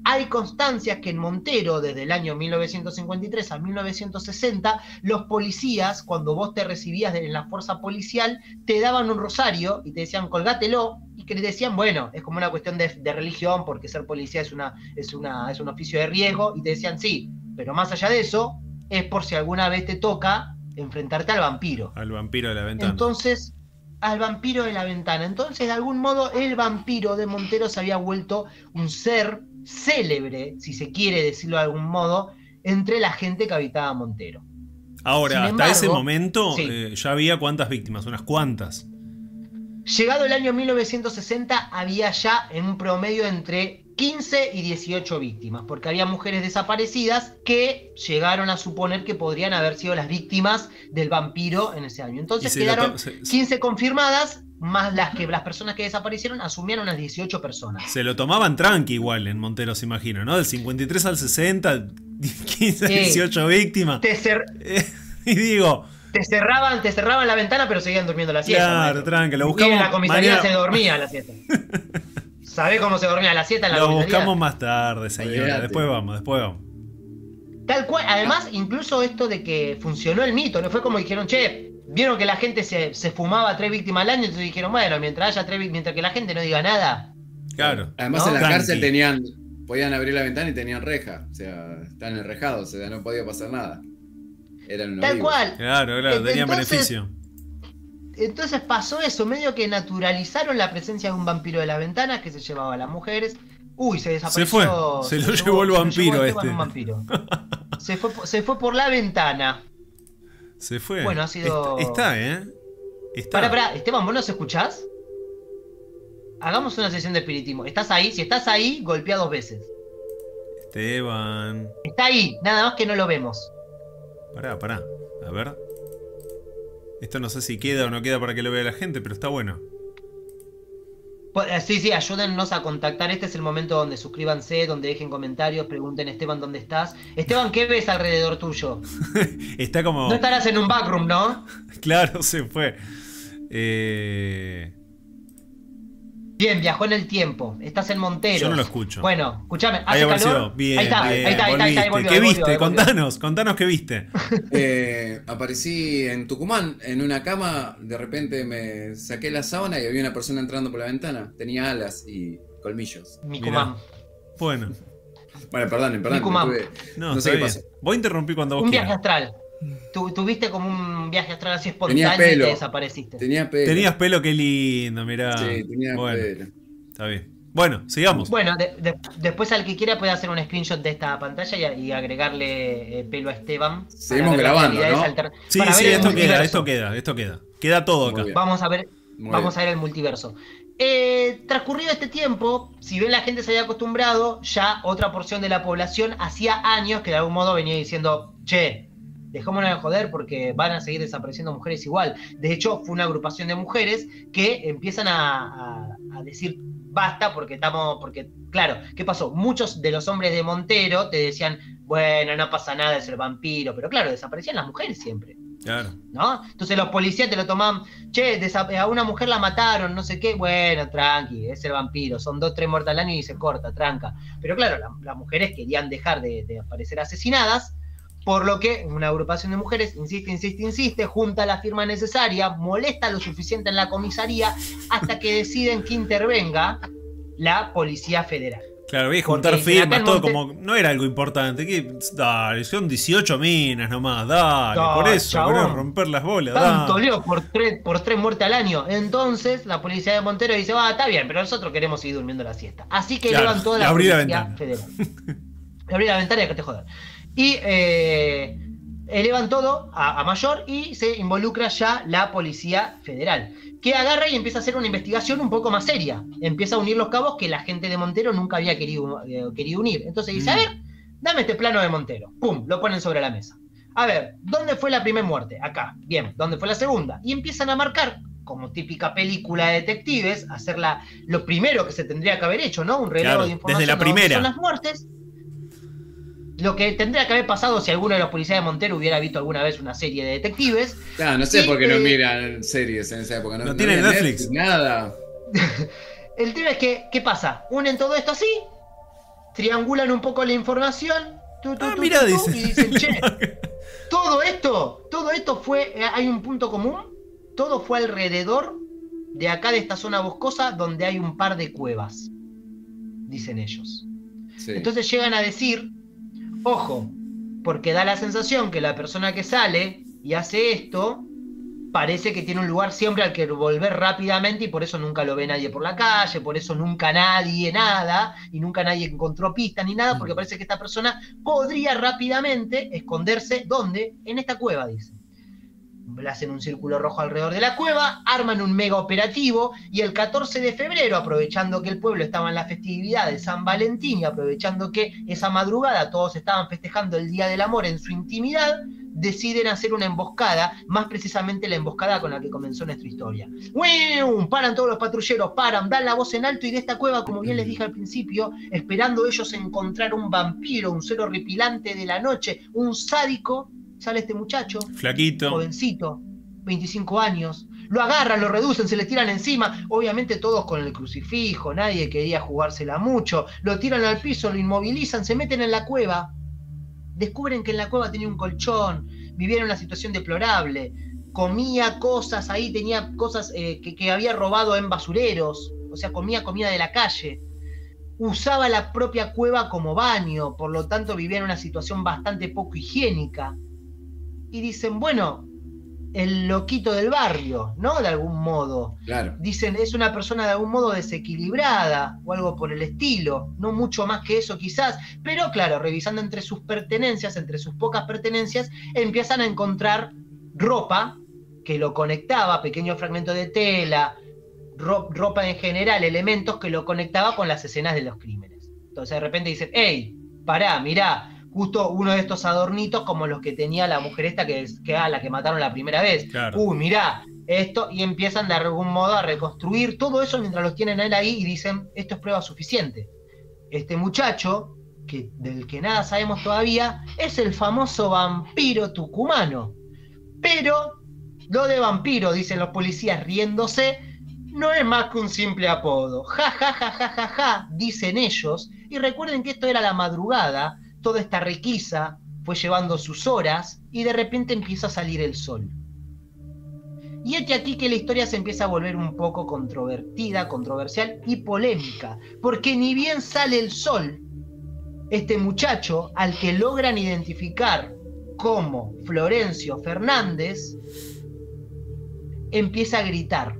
S3: Hay constancias que en Montero, desde el año 1953 a 1960, los policías, cuando vos te recibías en la fuerza policial, te daban un rosario y te decían colgátelo, y que le decían, bueno, es como una cuestión de religión, porque ser policía es un oficio de riesgo, y te decían sí, pero más allá de eso, es por si alguna vez te toca enfrentarte al vampiro.
S1: Al vampiro de la ventana.
S3: Entonces, al vampiro de la ventana. Entonces, de algún modo, el vampiro de Montero se había vuelto un ser célebre, si se quiere decirlo de algún modo, entre la gente que habitaba Montero.
S1: Ahora, hasta ese momento, ya había ¿cuántas víctimas? Unas cuantas.
S3: Llegado el año 1960, había ya en un promedio entre 15 y 18 víctimas, porque había mujeres desaparecidas que llegaron a suponer que podrían haber sido las víctimas del vampiro en ese año. Entonces quedaron 15 confirmadas, más las personas que desaparecieron, asumieron unas 18 personas.
S1: Se lo tomaban tranqui igual en Montero, se imagino, ¿no? Del 53 al 60, 15, 18 víctimas. Y digo...
S3: Te cerraban la ventana, pero seguían durmiendo la siesta.
S1: Claro, tranca, lo buscamos.
S3: Y en la comisaría se dormía la siesta. ¿Sabés cómo se dormía la siesta en la comisaría?
S1: Lo buscamos más tarde, señora. Después vamos.
S3: Tal cual. Además, incluso esto de que funcionó el mito, ¿no? Fue como dijeron, che, vieron que la gente se fumaba 3 víctimas al año, entonces dijeron, bueno, mientras que la gente no diga nada.
S1: Claro.
S2: Además, en la cárcel podían abrir la ventana y tenían reja. O sea, estaban enrejados, o sea, no podía pasar nada. Eran unos
S3: Tal
S2: vivos.
S3: cual.
S1: Claro, tenían beneficio.
S3: Entonces pasó eso, medio que naturalizaron la presencia de un vampiro de las ventanas que se llevaba a las mujeres. Uy, se desapareció.
S1: Se lo llevó el vampiro este.
S3: Un vampiro. Se fue por la ventana.
S1: Se fue.
S3: Bueno, ha sido...
S1: Está.
S3: Pará, Esteban, ¿vos nos escuchás? Hagamos una sesión de espiritismo. ¿Estás ahí? Si estás ahí, golpea 2 veces.
S1: Esteban.
S3: Está ahí, nada más que no lo vemos.
S1: Pará. A ver. Esto no sé si queda o no queda para que lo vea la gente, pero está bueno.
S3: Sí, ayúdennos a contactar. Este es el momento donde suscríbanse, donde dejen comentarios, pregunten, Esteban, ¿dónde estás? Esteban, ¿qué ves alrededor tuyo?
S1: Está como...
S3: No estarás en un backroom, ¿no?
S1: Claro, se fue.
S3: Bien, viajó en el tiempo. Estás en Monteros.
S1: Yo no lo escucho.
S3: Bueno, escúchame,
S1: ¿hace calor? Bien, ahí está, volvió. ¿Qué viste? Contanos qué viste.
S2: Aparecí en Tucumán, en una cama, de repente me saqué la sábana y había una persona entrando por la ventana. Tenía alas y colmillos.
S3: Micumán.
S1: Bueno,
S2: perdonen.
S1: No sé qué pasó. Voy a interrumpir cuando vos quieras.
S3: Un viaje astral. Tuviste como un viaje astral así espontáneo y te desapareciste.
S1: Tenías pelo, qué lindo, mirá.
S2: Sí, tenía pelo.
S1: Está bien. Bueno, sigamos.
S3: Bueno, después al que quiera puede hacer un screenshot de esta pantalla y agregarle pelo a Esteban.
S2: Seguimos grabando, ¿no?
S1: Sí, esto queda. Queda todo acá.
S3: Vamos a ver el multiverso. Transcurrido este tiempo, si bien la gente se había acostumbrado, ya otra porción de la población hacía años que de algún modo venía diciendo, che, dejémonos de joder porque van a seguir desapareciendo mujeres igual. De hecho, fue una agrupación de mujeres que empiezan a decir basta porque claro, ¿qué pasó? Muchos de los hombres de Montero te decían, bueno, no pasa nada, es el vampiro, pero claro, desaparecían las mujeres siempre.
S1: Claro.
S3: ¿No? Entonces los policías te lo tomaban, che, a una mujer la mataron, no sé qué, bueno, tranqui, es el vampiro, son 2, 3 muertas al año y se corta, tranca. Pero claro, las mujeres querían dejar de aparecer asesinadas. Por lo que una agrupación de mujeres insiste, junta la firma necesaria, molesta lo suficiente en la comisaría hasta que deciden que intervenga la Policía Federal.
S1: Claro, voy a juntar firmas, todo como... No era algo importante. Dale, son 18 minas nomás, dale. Por eso, querés romper las bolas,
S3: tanto leo por 3 muertes al año. Entonces, la policía de Montero dice, está bien, pero nosotros queremos seguir durmiendo la siesta. Así que elevan toda la Policía Federal. Abrí la ventana y que te jodan. Y elevan todo a mayor y se involucra ya la Policía Federal, que agarra y empieza a hacer una investigación un poco más seria. Empieza a unir los cabos que la gente de Montero nunca había querido unir. Entonces dice, a ver, dame este plano de Montero. Pum, lo ponen sobre la mesa. A ver, ¿dónde fue la primera muerte? Acá. Bien, ¿dónde fue la segunda? Y empiezan a marcar, como típica película de detectives, hacer lo primero que se tendría que haber hecho, ¿no? Un relevo de información.
S1: Desde la primera.
S3: Son las muertes. Lo que tendría que haber pasado si alguno de los policías de Montero hubiera visto alguna vez una serie de detectives.
S2: Claro, no sé por qué no miran series en esa época.
S1: No tienen Netflix.
S2: Nada.
S3: El tema es que, ¿qué pasa? Unen todo esto así, triangulan un poco la información.
S1: Mira, dice.
S3: Y dicen, che, todo esto fue, hay un punto común, todo fue alrededor de acá, de esta zona boscosa, donde hay un par de cuevas, dicen ellos. Sí. Entonces llegan a decir, ojo, porque da la sensación que la persona que sale y hace esto parece que tiene un lugar siempre al que volver rápidamente y por eso nunca lo ve nadie por la calle, por eso nunca nadie nada y nunca nadie encontró pistas ni nada, porque parece que esta persona podría rápidamente esconderse. ¿Dónde? En esta cueva, dice. Hacen un círculo rojo alrededor de la cueva, arman un mega operativo y el 14 de febrero, aprovechando que el pueblo estaba en la festividad de San Valentín y aprovechando que esa madrugada todos estaban festejando el Día del Amor en su intimidad, deciden hacer una emboscada, más precisamente la emboscada con la que comenzó nuestra historia. ¡Wiu! Paran todos los patrulleros, dan la voz en alto, y de esta cueva, como bien les dije al principio, esperando ellos encontrar un vampiro, un ser horripilante de la noche, un sádico, sale este muchacho,
S1: flaquito,
S3: jovencito, 25 años, lo agarran, lo reducen, se le tiran encima, obviamente todos con el crucifijo, nadie quería jugársela mucho, lo tiran al piso, lo inmovilizan, se meten en la cueva, descubren que en la cueva tenía un colchón, vivía en una situación deplorable, comía cosas ahí, tenía cosas que había robado en basureros, o sea, comía comida de la calle, usaba la propia cueva como baño, por lo tanto vivía en una situación bastante poco higiénica, y dicen, bueno, el loquito del barrio, ¿no? De algún modo.
S2: Claro.
S3: Dicen, es una persona de algún modo desequilibrada o algo por el estilo, no mucho más que eso quizás, pero claro, revisando entre sus pertenencias, entre sus pocas pertenencias, empiezan a encontrar ropa que lo conectaba, pequeños fragmentos de tela, ropa en general, elementos que lo conectaba con las escenas de los crímenes. Entonces de repente dicen, hey, pará, mirá, justo uno de estos adornitos como los que tenía la mujer esta que a la que mataron la primera vez.
S1: Claro.
S3: Mirá, esto, y empiezan de algún modo a reconstruir todo eso mientras los tienen a él ahí y dicen, esto es prueba suficiente. Este muchacho, del que nada sabemos todavía, es el famoso vampiro tucumano. Pero lo de vampiro, dicen los policías riéndose, no es más que un simple apodo. Ja, ja, ja, ja, ja, ja, dicen ellos. Y recuerden que esto era la madrugada, toda esta requisa fue llevando sus horas y de repente empieza a salir el sol. Y es que aquí que la historia se empieza a volver un poco controvertida, controversial y polémica, porque ni bien sale el sol, este muchacho, al que logran identificar como Florencio Fernández, empieza a gritar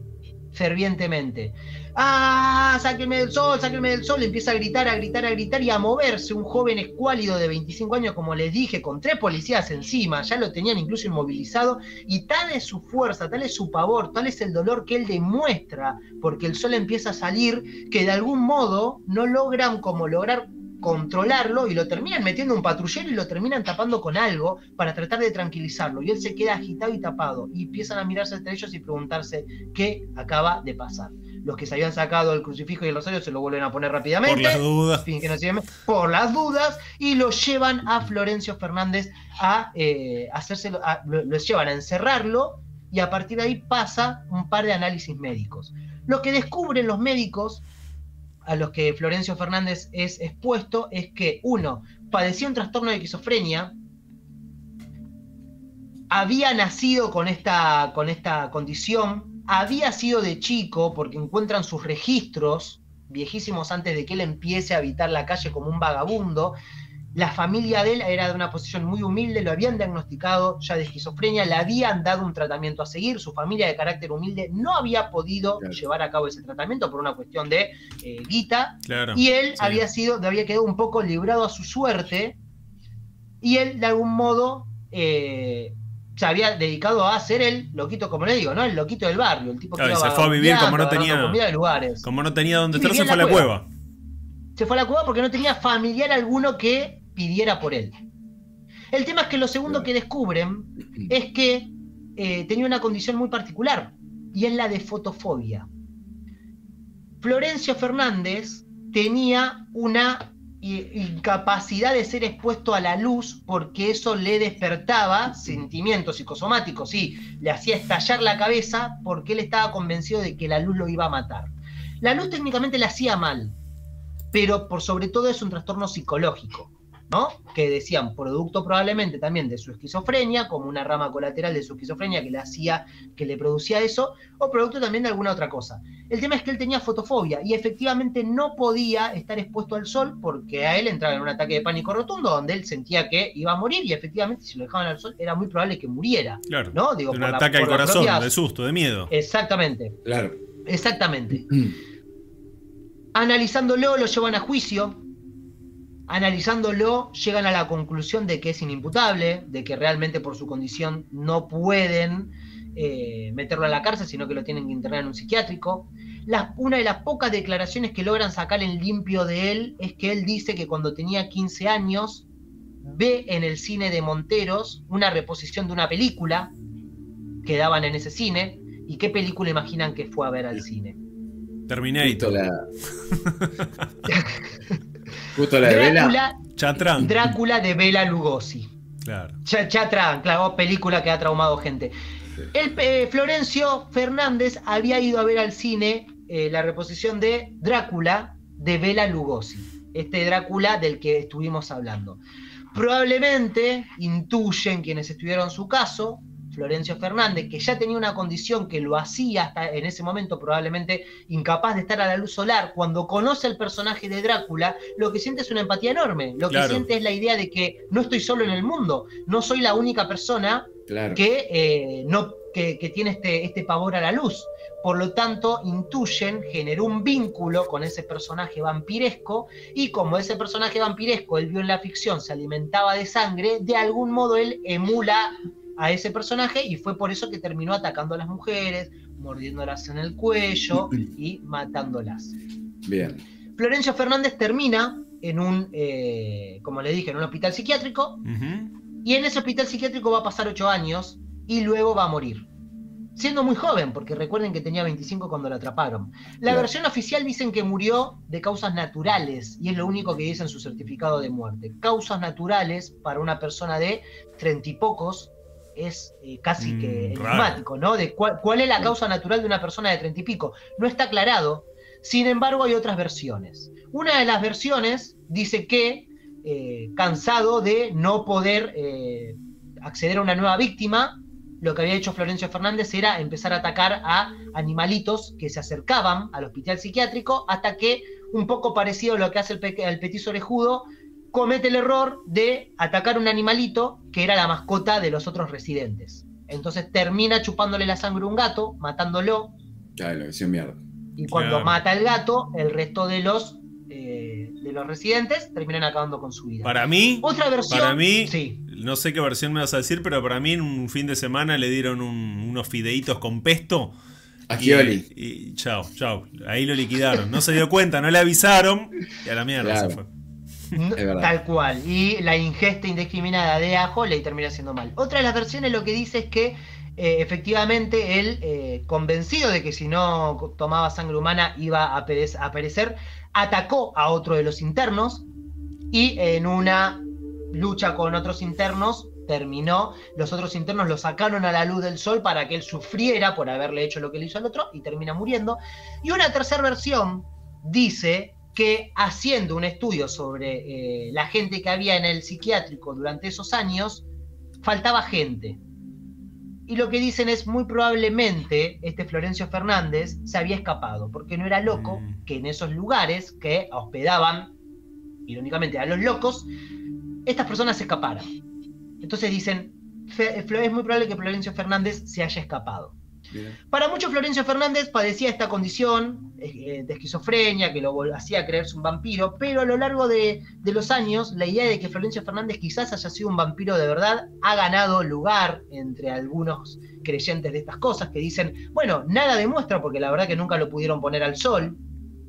S3: fervientemente. ¡Ah! ¡Sáquenme del sol! ¡Sáquenme del sol! Empieza a gritar, a gritar, a gritar y a moverse. Un joven escuálido de 25 años, como les dije, con 3 policías encima, ya lo tenían incluso inmovilizado, y tal es su fuerza, tal es su pavor, tal es el dolor que él demuestra, porque el sol empieza a salir, que de algún modo no logran lograr controlarlo y lo terminan metiendo un patrullero y lo terminan tapando con algo para tratar de tranquilizarlo, y él se queda agitado y tapado y empiezan a mirarse entre ellos y preguntarse qué acaba de pasar. Los que se habían sacado el crucifijo y el rosario se lo vuelven a poner rápidamente
S1: por las dudas,
S3: por las dudas, y lo llevan a Florencio Fernández a hacérselo, lo llevan a encerrarlo, y a partir de ahí pasa un par de análisis médicos. Lo que descubren los médicos a los que Florencio Fernández es expuesto es que, uno, padecía un trastorno de esquizofrenia, había nacido con esta condición, había sido de chico, porque encuentran sus registros viejísimos antes de que él empiece a habitar la calle como un vagabundo. La familia de él era de una posición muy humilde, lo habían diagnosticado ya de esquizofrenia, le habían dado un tratamiento a seguir, su familia de carácter humilde no había podido llevar a cabo ese tratamiento por una cuestión de guita, y él había quedado un poco librado a su suerte, y él de algún modo se había dedicado a ser el loquito, como le digo, ¿no? El loquito del barrio, el tipo que
S1: se fue a vivir como no tenía dónde estar, se fue a la cueva.
S3: Se fue a la cueva porque no tenía familiar alguno que pidiera por él. El tema es que lo segundo que descubren es que tenía una condición muy particular, y es la de fotofobia. Florencio Fernández tenía una incapacidad de ser expuesto a la luz, porque eso le despertaba sentimientos psicosomáticos y le hacía estallar la cabeza, porque él estaba convencido de que la luz lo iba a matar. La luz técnicamente le hacía mal, pero por sobre todo es un trastorno psicológico, ¿no? Que decían, producto probablemente también de su esquizofrenia, como una rama colateral de su esquizofrenia que le producía eso, o producto también de alguna otra cosa. El tema es que él tenía fotofobia y efectivamente no podía estar expuesto al sol, porque a él entraba en un ataque de pánico rotundo donde él sentía que iba a morir, y efectivamente si lo dejaban al sol era muy probable que muriera.
S1: Claro,
S3: ¿no? Digo,
S1: un ataque al corazón, de susto, de miedo.
S3: Exactamente.
S2: Claro.
S3: Exactamente. Analizándolo, lo llevan a juicio. Analizándolo, llegan a la conclusión de que es inimputable, de que realmente por su condición no pueden meterlo a la cárcel, sino que lo tienen que internar en un psiquiátrico. Una de las pocas declaraciones que logran sacar en limpio de él es que él dice que cuando tenía 15 años ve en el cine de Monteros una reposición de una película que daban en ese cine. ¿Y qué película imaginan que fue a ver al cine?
S1: Terminator.
S2: Justo la de Bela.
S1: Chatrán.
S3: Drácula de Bela Lugosi.
S1: Claro.
S3: Chatrán, claro, película que ha traumado gente. Florencio Fernández había ido a ver al cine la reposición de Drácula de Bela Lugosi. Este Drácula del que estuvimos hablando. Probablemente intuyen quienes estudiaron su caso, Florencio Fernández, que ya tenía una condición que lo hacía hasta en ese momento probablemente incapaz de estar a la luz solar. Cuando conoce el personaje de Drácula, lo que siente es una empatía enorme. Lo que siente es la idea de que no estoy solo en el mundo, no soy la única persona que tiene este pavor a la luz. Por lo tanto, intuyen, generó un vínculo con ese personaje vampiresco, y como ese personaje vampiresco él vio en la ficción se alimentaba de sangre, de algún modo él emula a ese personaje, y fue por eso que terminó atacando a las mujeres, mordiéndolas en el cuello y matándolas.
S2: Bien.
S3: Florencio Fernández termina en un, como le dije, en un hospital psiquiátrico, y en ese hospital psiquiátrico va a pasar 8 años y luego va a morir. Siendo muy joven, porque recuerden que tenía 25 cuando lo atraparon. La versión oficial dicen que murió de causas naturales, y es lo único que dice en su certificado de muerte. Causas naturales para una persona de 30 y pocos es casi que enigmático, ¿no? De cuál es la causa natural de una persona de 30 y pico. No está aclarado. Sin embargo, hay otras versiones. Una de las versiones dice que, cansado de no poder acceder a una nueva víctima, lo que había hecho Florencio Fernández era empezar a atacar a animalitos que se acercaban al hospital psiquiátrico, hasta que, un poco parecido a lo que hace el petiso orejudo, comete el error de atacar un animalito que era la mascota de los otros residentes. Entonces termina chupándole la sangre a un gato, matándolo.
S2: Claro, lo hizo mierda.
S3: Y cuando mata al gato, el resto de los residentes terminan acabando con su vida.
S1: Para mí,
S3: otra versión, sí.
S1: No sé qué versión me vas a decir, pero para mí en un fin de semana le dieron unos fideitos con pesto.
S2: A Schioli.
S1: Y chao. Ahí lo liquidaron. No se dio cuenta, no le avisaron y a la mierda se fue.
S3: Tal cual. Y la ingesta indiscriminada de ajo le termina haciendo mal. Otra de las versiones lo que dice es que efectivamente él, convencido de que si no tomaba sangre humana iba a perecer, atacó a otro de los internos, y en una lucha con otros internos terminó. Los otros internos lo sacaron a la luz del sol para que él sufriera por haberle hecho lo que le hizo al otro, y termina muriendo. Y una tercera versión dice que, haciendo un estudio sobre la gente que había en el psiquiátrico durante esos años, faltaba gente. Y lo que dicen es, muy probablemente este Florencio Fernández se había escapado, porque no era loco que en esos lugares que hospedaban, irónicamente, a los locos, estas personas se escaparan. Entonces dicen, es muy probable que Florencio Fernández se haya escapado. Bien. Para muchos, Florencio Fernández padecía esta condición de esquizofrenia que lo hacía creerse un vampiro, pero a lo largo de los años, la idea de que Florencio Fernández quizás haya sido un vampiro de verdad ha ganado lugar entre algunos creyentes de estas cosas, que dicen, bueno, nada demuestra, porque la verdad que nunca lo pudieron poner al sol,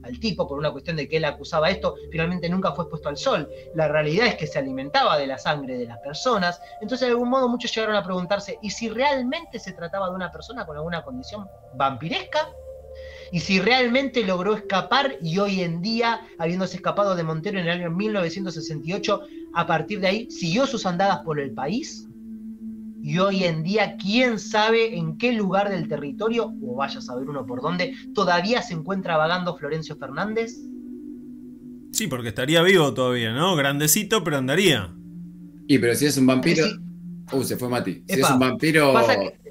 S3: al tipo, por una cuestión de que él acusaba esto, finalmente nunca fue expuesto al sol. La realidad es que se alimentaba de la sangre de las personas. Entonces, de algún modo, muchos llegaron a preguntarse, ¿y si realmente se trataba de una persona con alguna condición vampiresca? ¿Y si realmente logró escapar, y hoy en día, habiéndose escapado de Montero en el año 1968, a partir de ahí siguió sus andadas por el país? Y hoy en día, quién sabe en qué lugar del territorio, o vaya a saber uno por dónde, todavía se encuentra vagando Florencio Fernández.
S1: Sí, porque estaría vivo todavía, ¿no? Grandecito, pero andaría.
S2: Y pero si es un vampiro... se fue Mati. Si es un vampiro,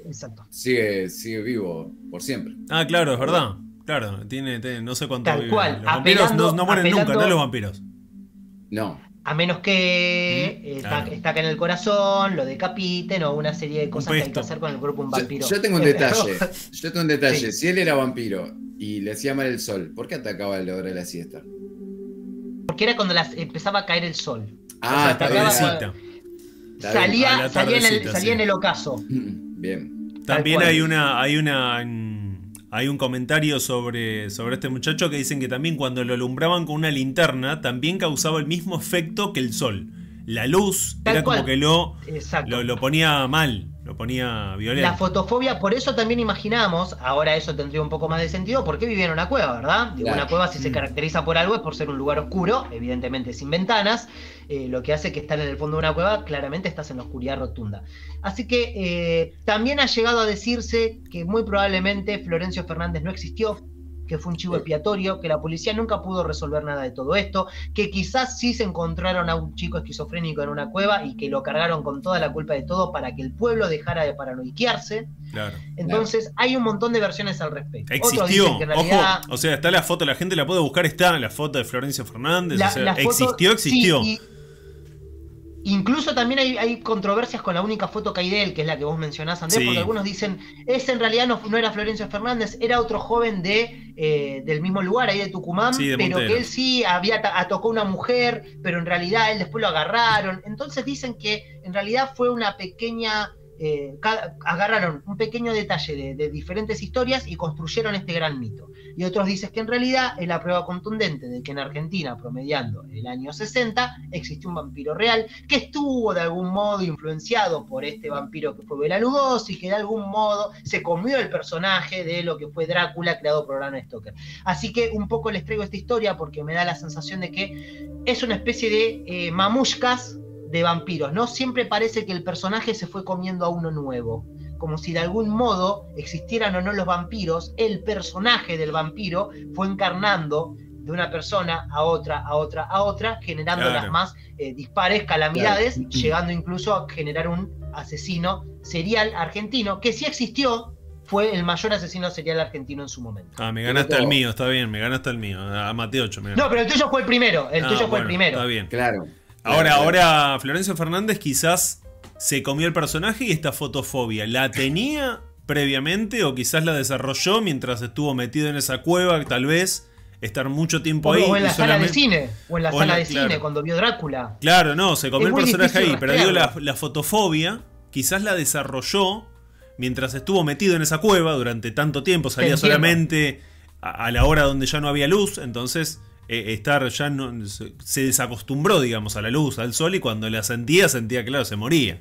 S3: exacto,
S2: sigue vivo por siempre.
S1: Ah, claro, es verdad. Claro, tiene no sé cuánto
S3: tal
S1: vive.
S3: Cual.
S1: Los vampiros no mueren nunca, ¿no? Los vampiros.
S2: No.
S3: A menos que está acá en el corazón, lo decapiten, o una serie de cosas que hay que hacer con el cuerpo de un vampiro.
S2: Yo tengo un detalle. Sí. Si él era vampiro y le hacía mal el sol, ¿por qué atacaba a la hora de la siesta?
S3: Porque era cuando empezaba a caer el sol.
S2: Ah,
S1: tardecita.
S3: Salía en el ocaso.
S2: Bien.
S1: También hay un comentario sobre este muchacho que dicen que también cuando lo alumbraban con una linterna también causaba el mismo efecto que el sol. la luz era como que lo ponía mal, lo ponía violento.
S3: La fotofobia, por eso también imaginamos, ahora eso tendría un poco más de sentido, ¿por qué vivía en una cueva, verdad? Digo, una cueva, si se caracteriza por algo, es por ser un lugar oscuro, evidentemente sin ventanas, lo que hace que estar en el fondo de una cueva, claramente estás en la oscuridad rotunda. Así que también ha llegado a decirse que muy probablemente Florencio Fernández no existió, que fue un chivo expiatorio, que la policía nunca pudo resolver nada de todo esto, que quizás sí se encontraron a un chico esquizofrénico en una cueva y que lo cargaron con toda la culpa de todo para que el pueblo dejara de paranoiquearse. Claro. Entonces hay un montón de versiones al respecto.
S1: Existió, otros dicen que en realidad, ojo, o sea, está la foto, la gente la puede buscar, está la foto de Florencio Fernández, o sea, existió. Sí,
S3: incluso también hay controversias con la única foto que hay de él, que es la que vos mencionás, Andrés, porque algunos dicen, ese en realidad no era Florencio Fernández, era otro joven del mismo lugar, ahí de Tucumán, pero Montero, que él sí tocó una mujer, pero en realidad él después lo agarraron. Entonces dicen que en realidad fue una pequeña... agarraron un pequeño detalle de diferentes historias y construyeron este gran mito. Y otros dicen que en realidad es la prueba contundente de que en Argentina, promediando el año 60, existió un vampiro real que estuvo de algún modo influenciado por este vampiro que fue Bela Lugosi, que de algún modo se comió el personaje de lo que fue Drácula creado por Bram Stoker. Así que un poco les traigo esta historia porque me da la sensación de que es una especie de mamushkas de vampiros, ¿no? Siempre parece que el personaje se fue comiendo a uno nuevo, como si de algún modo existieran o no los vampiros, el personaje del vampiro fue encarnando de una persona a otra, generando las más dispares calamidades, llegando incluso a generar un asesino serial argentino, que sí existió, fue el mayor asesino serial argentino en su momento.
S1: Me ganaste el mío, está bien, me ganaste el mío, a Mateo 8.
S3: No, pero el tuyo fue el primero, fue el primero.
S1: Está bien.
S2: Claro.
S1: Ahora Florencio Fernández quizás se comió el personaje y esta fotofobia ¿la tenía previamente o quizás la desarrolló mientras estuvo metido en esa cueva, tal vez estar mucho tiempo ahí?
S3: O en la sala de cine, cine, cuando vio Drácula.
S1: Claro, no, se comió el personaje ahí, pero digo, la fotofobia quizás la desarrolló mientras estuvo metido en esa cueva durante tanto tiempo, salía solamente a la hora donde ya no había luz, entonces... se desacostumbró, digamos, a la luz, al sol, y cuando la sentía, claro, se moría.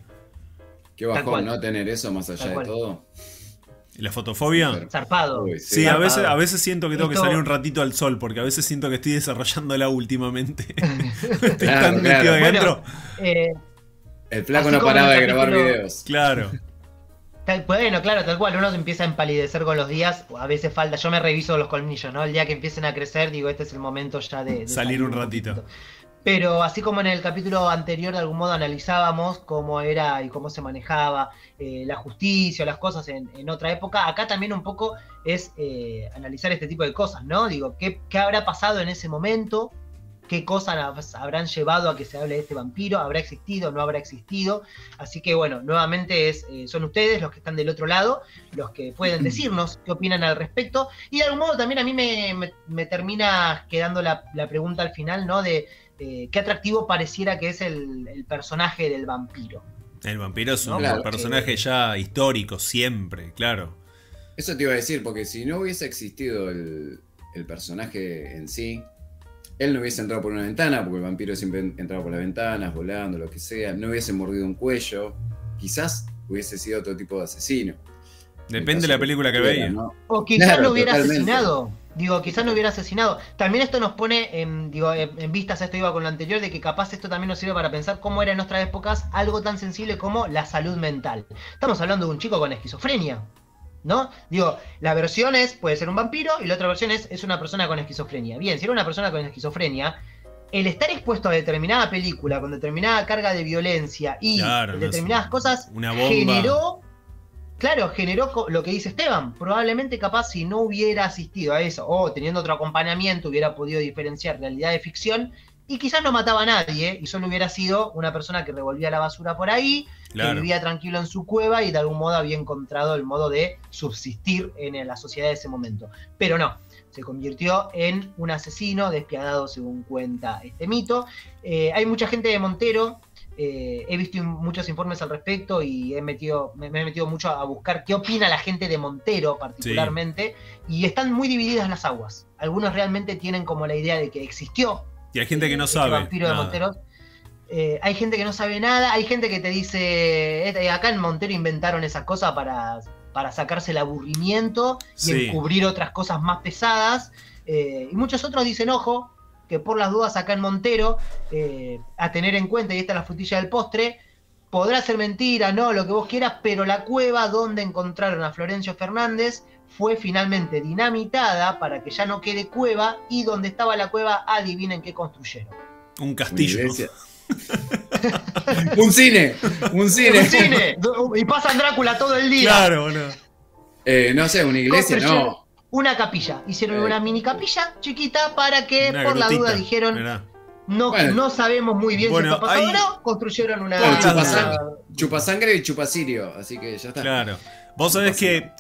S2: Qué bajón, ¿no? Tener eso más allá de todo.
S1: ¿La fotofobia?
S3: Zarpado.
S2: Uy,
S1: sí, a veces siento que tengo que salir un ratito al sol, porque a veces siento que estoy desarrollándola últimamente. Estoy tan metido adentro.
S2: El flaco no paraba de grabar videos.
S1: Claro.
S3: Bueno, claro, tal cual, uno se empieza a empalidecer con los días, a veces falta, yo me reviso los colmillos, ¿no? El día que empiecen a crecer, digo, este es el momento ya de
S1: salir un ratito.
S3: Pero así como en el capítulo anterior de algún modo analizábamos cómo era y cómo se manejaba la justicia o las cosas en otra época, acá también un poco es analizar este tipo de cosas, ¿no? Digo, ¿qué habrá pasado en ese momento? ¿Qué cosas habrán llevado a que se hable de este vampiro? ¿Habrá existido? ¿No habrá existido? Así que bueno, nuevamente son ustedes los que están del otro lado, los que pueden decirnos qué opinan al respecto. Y de algún modo también a mí me termina quedando la pregunta al final, ¿no? De qué atractivo pareciera que es el personaje del vampiro.
S1: El vampiro es un personaje ya histórico, siempre, claro.
S2: Eso te iba a decir, porque si no hubiese existido el personaje en sí, él no hubiese entrado por una ventana, porque el vampiro siempre entraba por las ventanas, volando, lo que sea. No hubiese mordido un cuello. Quizás hubiese sido otro tipo de asesino.
S1: Depende de la película que veía. ¿No?
S3: O quizás lo hubiera asesinado. Digo, quizás no hubiera asesinado. También esto nos pone en vistas, a esto iba con lo anterior, de que capaz esto también nos sirve para pensar cómo era en nuestras épocas algo tan sensible como la salud mental. Estamos hablando de un chico con esquizofrenia, ¿no? Digo, la versión puede ser un vampiro y la otra versión es una persona con esquizofrenia. Bien, si era una persona con esquizofrenia, el estar expuesto a determinada película con determinada carga de violencia y determinadas cosas generó lo que dice Esteban. Probablemente capaz si no hubiera asistido a eso o teniendo otro acompañamiento hubiera podido diferenciar realidad de ficción y quizás no mataba a nadie y solo hubiera sido una persona que revolvía la basura por ahí, que vivía tranquilo en su cueva y de algún modo había encontrado el modo de subsistir en la sociedad de ese momento. Pero no, se convirtió en un asesino despiadado según cuenta este mito. Hay mucha gente de Montero, he visto muchos informes al respecto y me he metido mucho a buscar qué opina la gente de Montero particularmente, y están muy divididas las aguas. Algunos realmente tienen como la idea de que existió.
S1: Y hay gente que no sabe
S3: vampiro de Montero. hay gente que no sabe nada, hay gente que te dice, acá en Montero inventaron esas cosas para sacarse el aburrimiento y encubrir otras cosas más pesadas. Y muchos otros dicen, ojo, que por las dudas acá en Montero, a tener en cuenta, y esta es la frutilla del postre, podrá ser mentira, no, lo que vos quieras, pero la cueva donde encontraron a Florencio Fernández fue finalmente dinamitada para que ya no quede cueva, y donde estaba la cueva, adivinen qué construyeron.
S1: Un castillo.
S2: Un cine.
S3: Y pasan Drácula todo el día.
S1: Claro, boludo.
S2: No sé, una iglesia, no.
S3: Una capilla. Hicieron una mini capilla chiquita para que, por la duda, dijeron... No sabemos muy bien si está pasando o no. Construyeron una...
S2: Chupasangre y chupasirio, así que ya está.
S1: Claro. Vos sabés que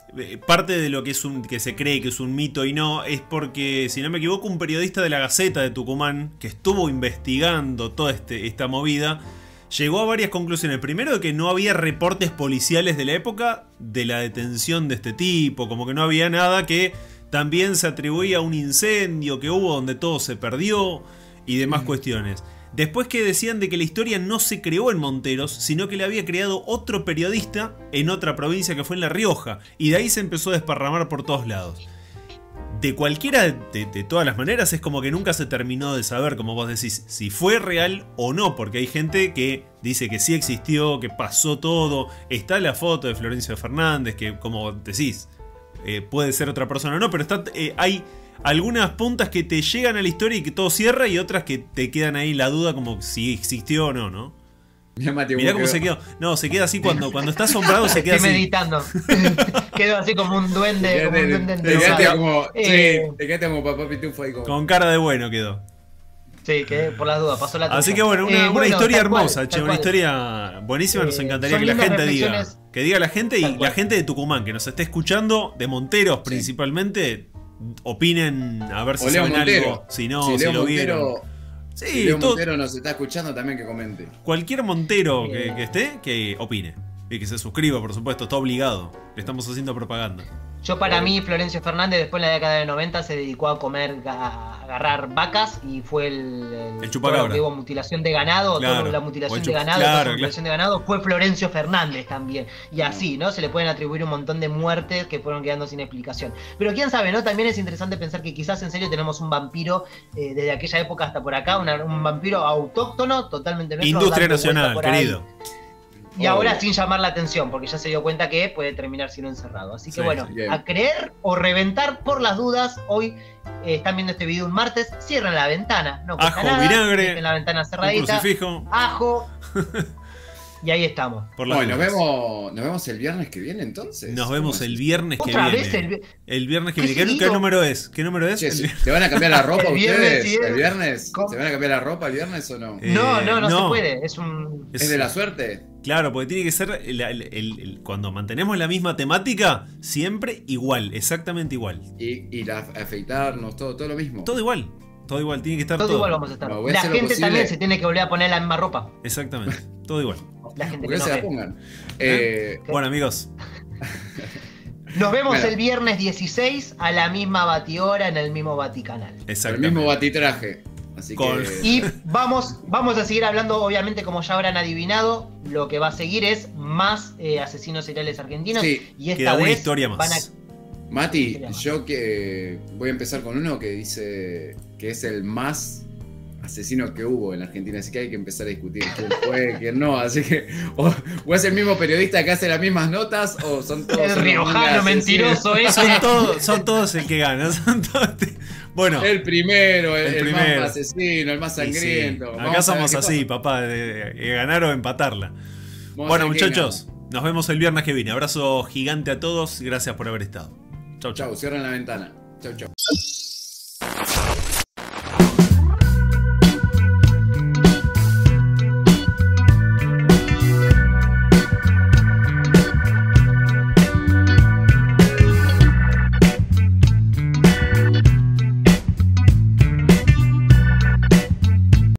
S1: parte de lo que es que se cree que es un mito y no, es porque, si no me equivoco, un periodista de la Gaceta de Tucumán, que estuvo investigando toda esta movida, llegó a varias conclusiones. Primero, de que no había reportes policiales de la época de la detención de este tipo, como que no había nada, que también se atribuía a un incendio que hubo donde todo se perdió y demás cuestiones. Después, que decían de que la historia no se creó en Monteros, sino que la había creado otro periodista en otra provincia, que fue en La Rioja, y de ahí se empezó a desparramar por todos lados. De cualquiera de todas las maneras, es como que nunca se terminó de saber, como vos decís, si fue real o no, porque hay gente que dice que sí existió, que pasó todo. Está la foto de Florencio Fernández, que, como decís, puede ser otra persona o no, pero hay algunas puntas que te llegan a la historia y que todo cierra, y otras que te quedan ahí la duda, como si existió o no, ¿no? Mirá cómo se quedó. No, se queda así cuando está asombrado, se queda así.
S3: Estoy meditando. Quedó así como un duende.
S2: Te quedaste como papá Pitufo ahí.
S1: Con cara de bueno quedó.
S3: Sí, que por las dudas pasó la atención.
S1: Así que bueno, una historia hermosa, una historia buenísima. Nos encantaría que la gente diga. Que diga la gente, y la gente de Tucumán que nos esté escuchando, de Monteros principalmente, opinen a ver si saben algo. Si no, si lo vieron.
S2: Sí, si Leo Montero nos está escuchando, también que comente.
S1: Cualquier Montero que esté, que opine. Y que se suscriba, por supuesto, está obligado. Le estamos haciendo propaganda.
S3: Yo, para mí, Florencio Fernández, después en la década de 90, se dedicó a agarrar vacas, y fue el
S1: chupacabra.
S3: Hubo mutilación de ganado,
S1: claro.
S3: Toda la mutilación de ganado, mutilación de ganado, fue Florencio Fernández también. Y así, ¿no? Se le pueden atribuir un montón de muertes que fueron quedando sin explicación. Pero quién sabe, ¿no? También es interesante pensar que quizás en serio tenemos un vampiro desde aquella época hasta por acá, un vampiro autóctono, totalmente nuestro.
S1: Industria nacional, querido.
S3: Y ahora sin llamar la atención, porque ya se dio cuenta que puede terminar siendo encerrado. Así que bueno, a creer o reventar por las dudas. Hoy están viendo este video un martes, cierren la ventana. No
S1: ajo, nada, vinagre,
S3: en la ventana cerradita,
S1: crucifijo,
S3: ajo. Y ahí estamos.
S2: Bueno, nos vemos el viernes que viene, entonces.
S1: Nos vemos el viernes que viene.
S3: ¿Otra vez
S1: el viernes que viene? ¿Qué número es? ¿Qué número es?
S2: Che, ¿se van a cambiar la ropa ustedes el viernes? ¿Se van a cambiar la ropa el viernes o no?
S3: No se puede.
S2: ¿Es de la suerte?
S1: Claro, porque tiene que ser cuando mantenemos la misma temática, siempre igual, exactamente igual.
S2: Y afeitarnos, todo lo mismo.
S1: Todo igual, tiene que estar todo.
S3: Todo igual vamos a estar. La gente también se tiene que volver a poner la misma ropa.
S1: Exactamente, todo igual.
S3: La gente
S2: que no se la pongan.
S1: Bueno, amigos.
S3: Nos vemos el viernes 16 a la misma batihora en el mismo Baticanal.
S2: El mismo batitraje. Así
S3: Y vamos a seguir hablando, obviamente, como ya habrán adivinado, lo que va a seguir es más asesinos seriales argentinos.
S2: Sí,
S3: y esta vez
S1: una historia más.
S2: Mati, yo que voy a empezar con uno que dice que es el más asesino que hubo en Argentina, así que hay que empezar a discutir quién fue, quién no, así que o es el mismo periodista que hace las mismas notas, o son todos
S3: el riojano mentiroso ese.
S1: Son todos el que gana, son todos. Bueno,
S2: el primero, el más asesino, el más sangriento.
S1: Sí. Acá somos así, papá, de ganar o empatarla. Bueno, muchachos, nos vemos el viernes que viene. Abrazo gigante a todos, gracias por haber estado. Chau,
S2: cierren la ventana. Chau.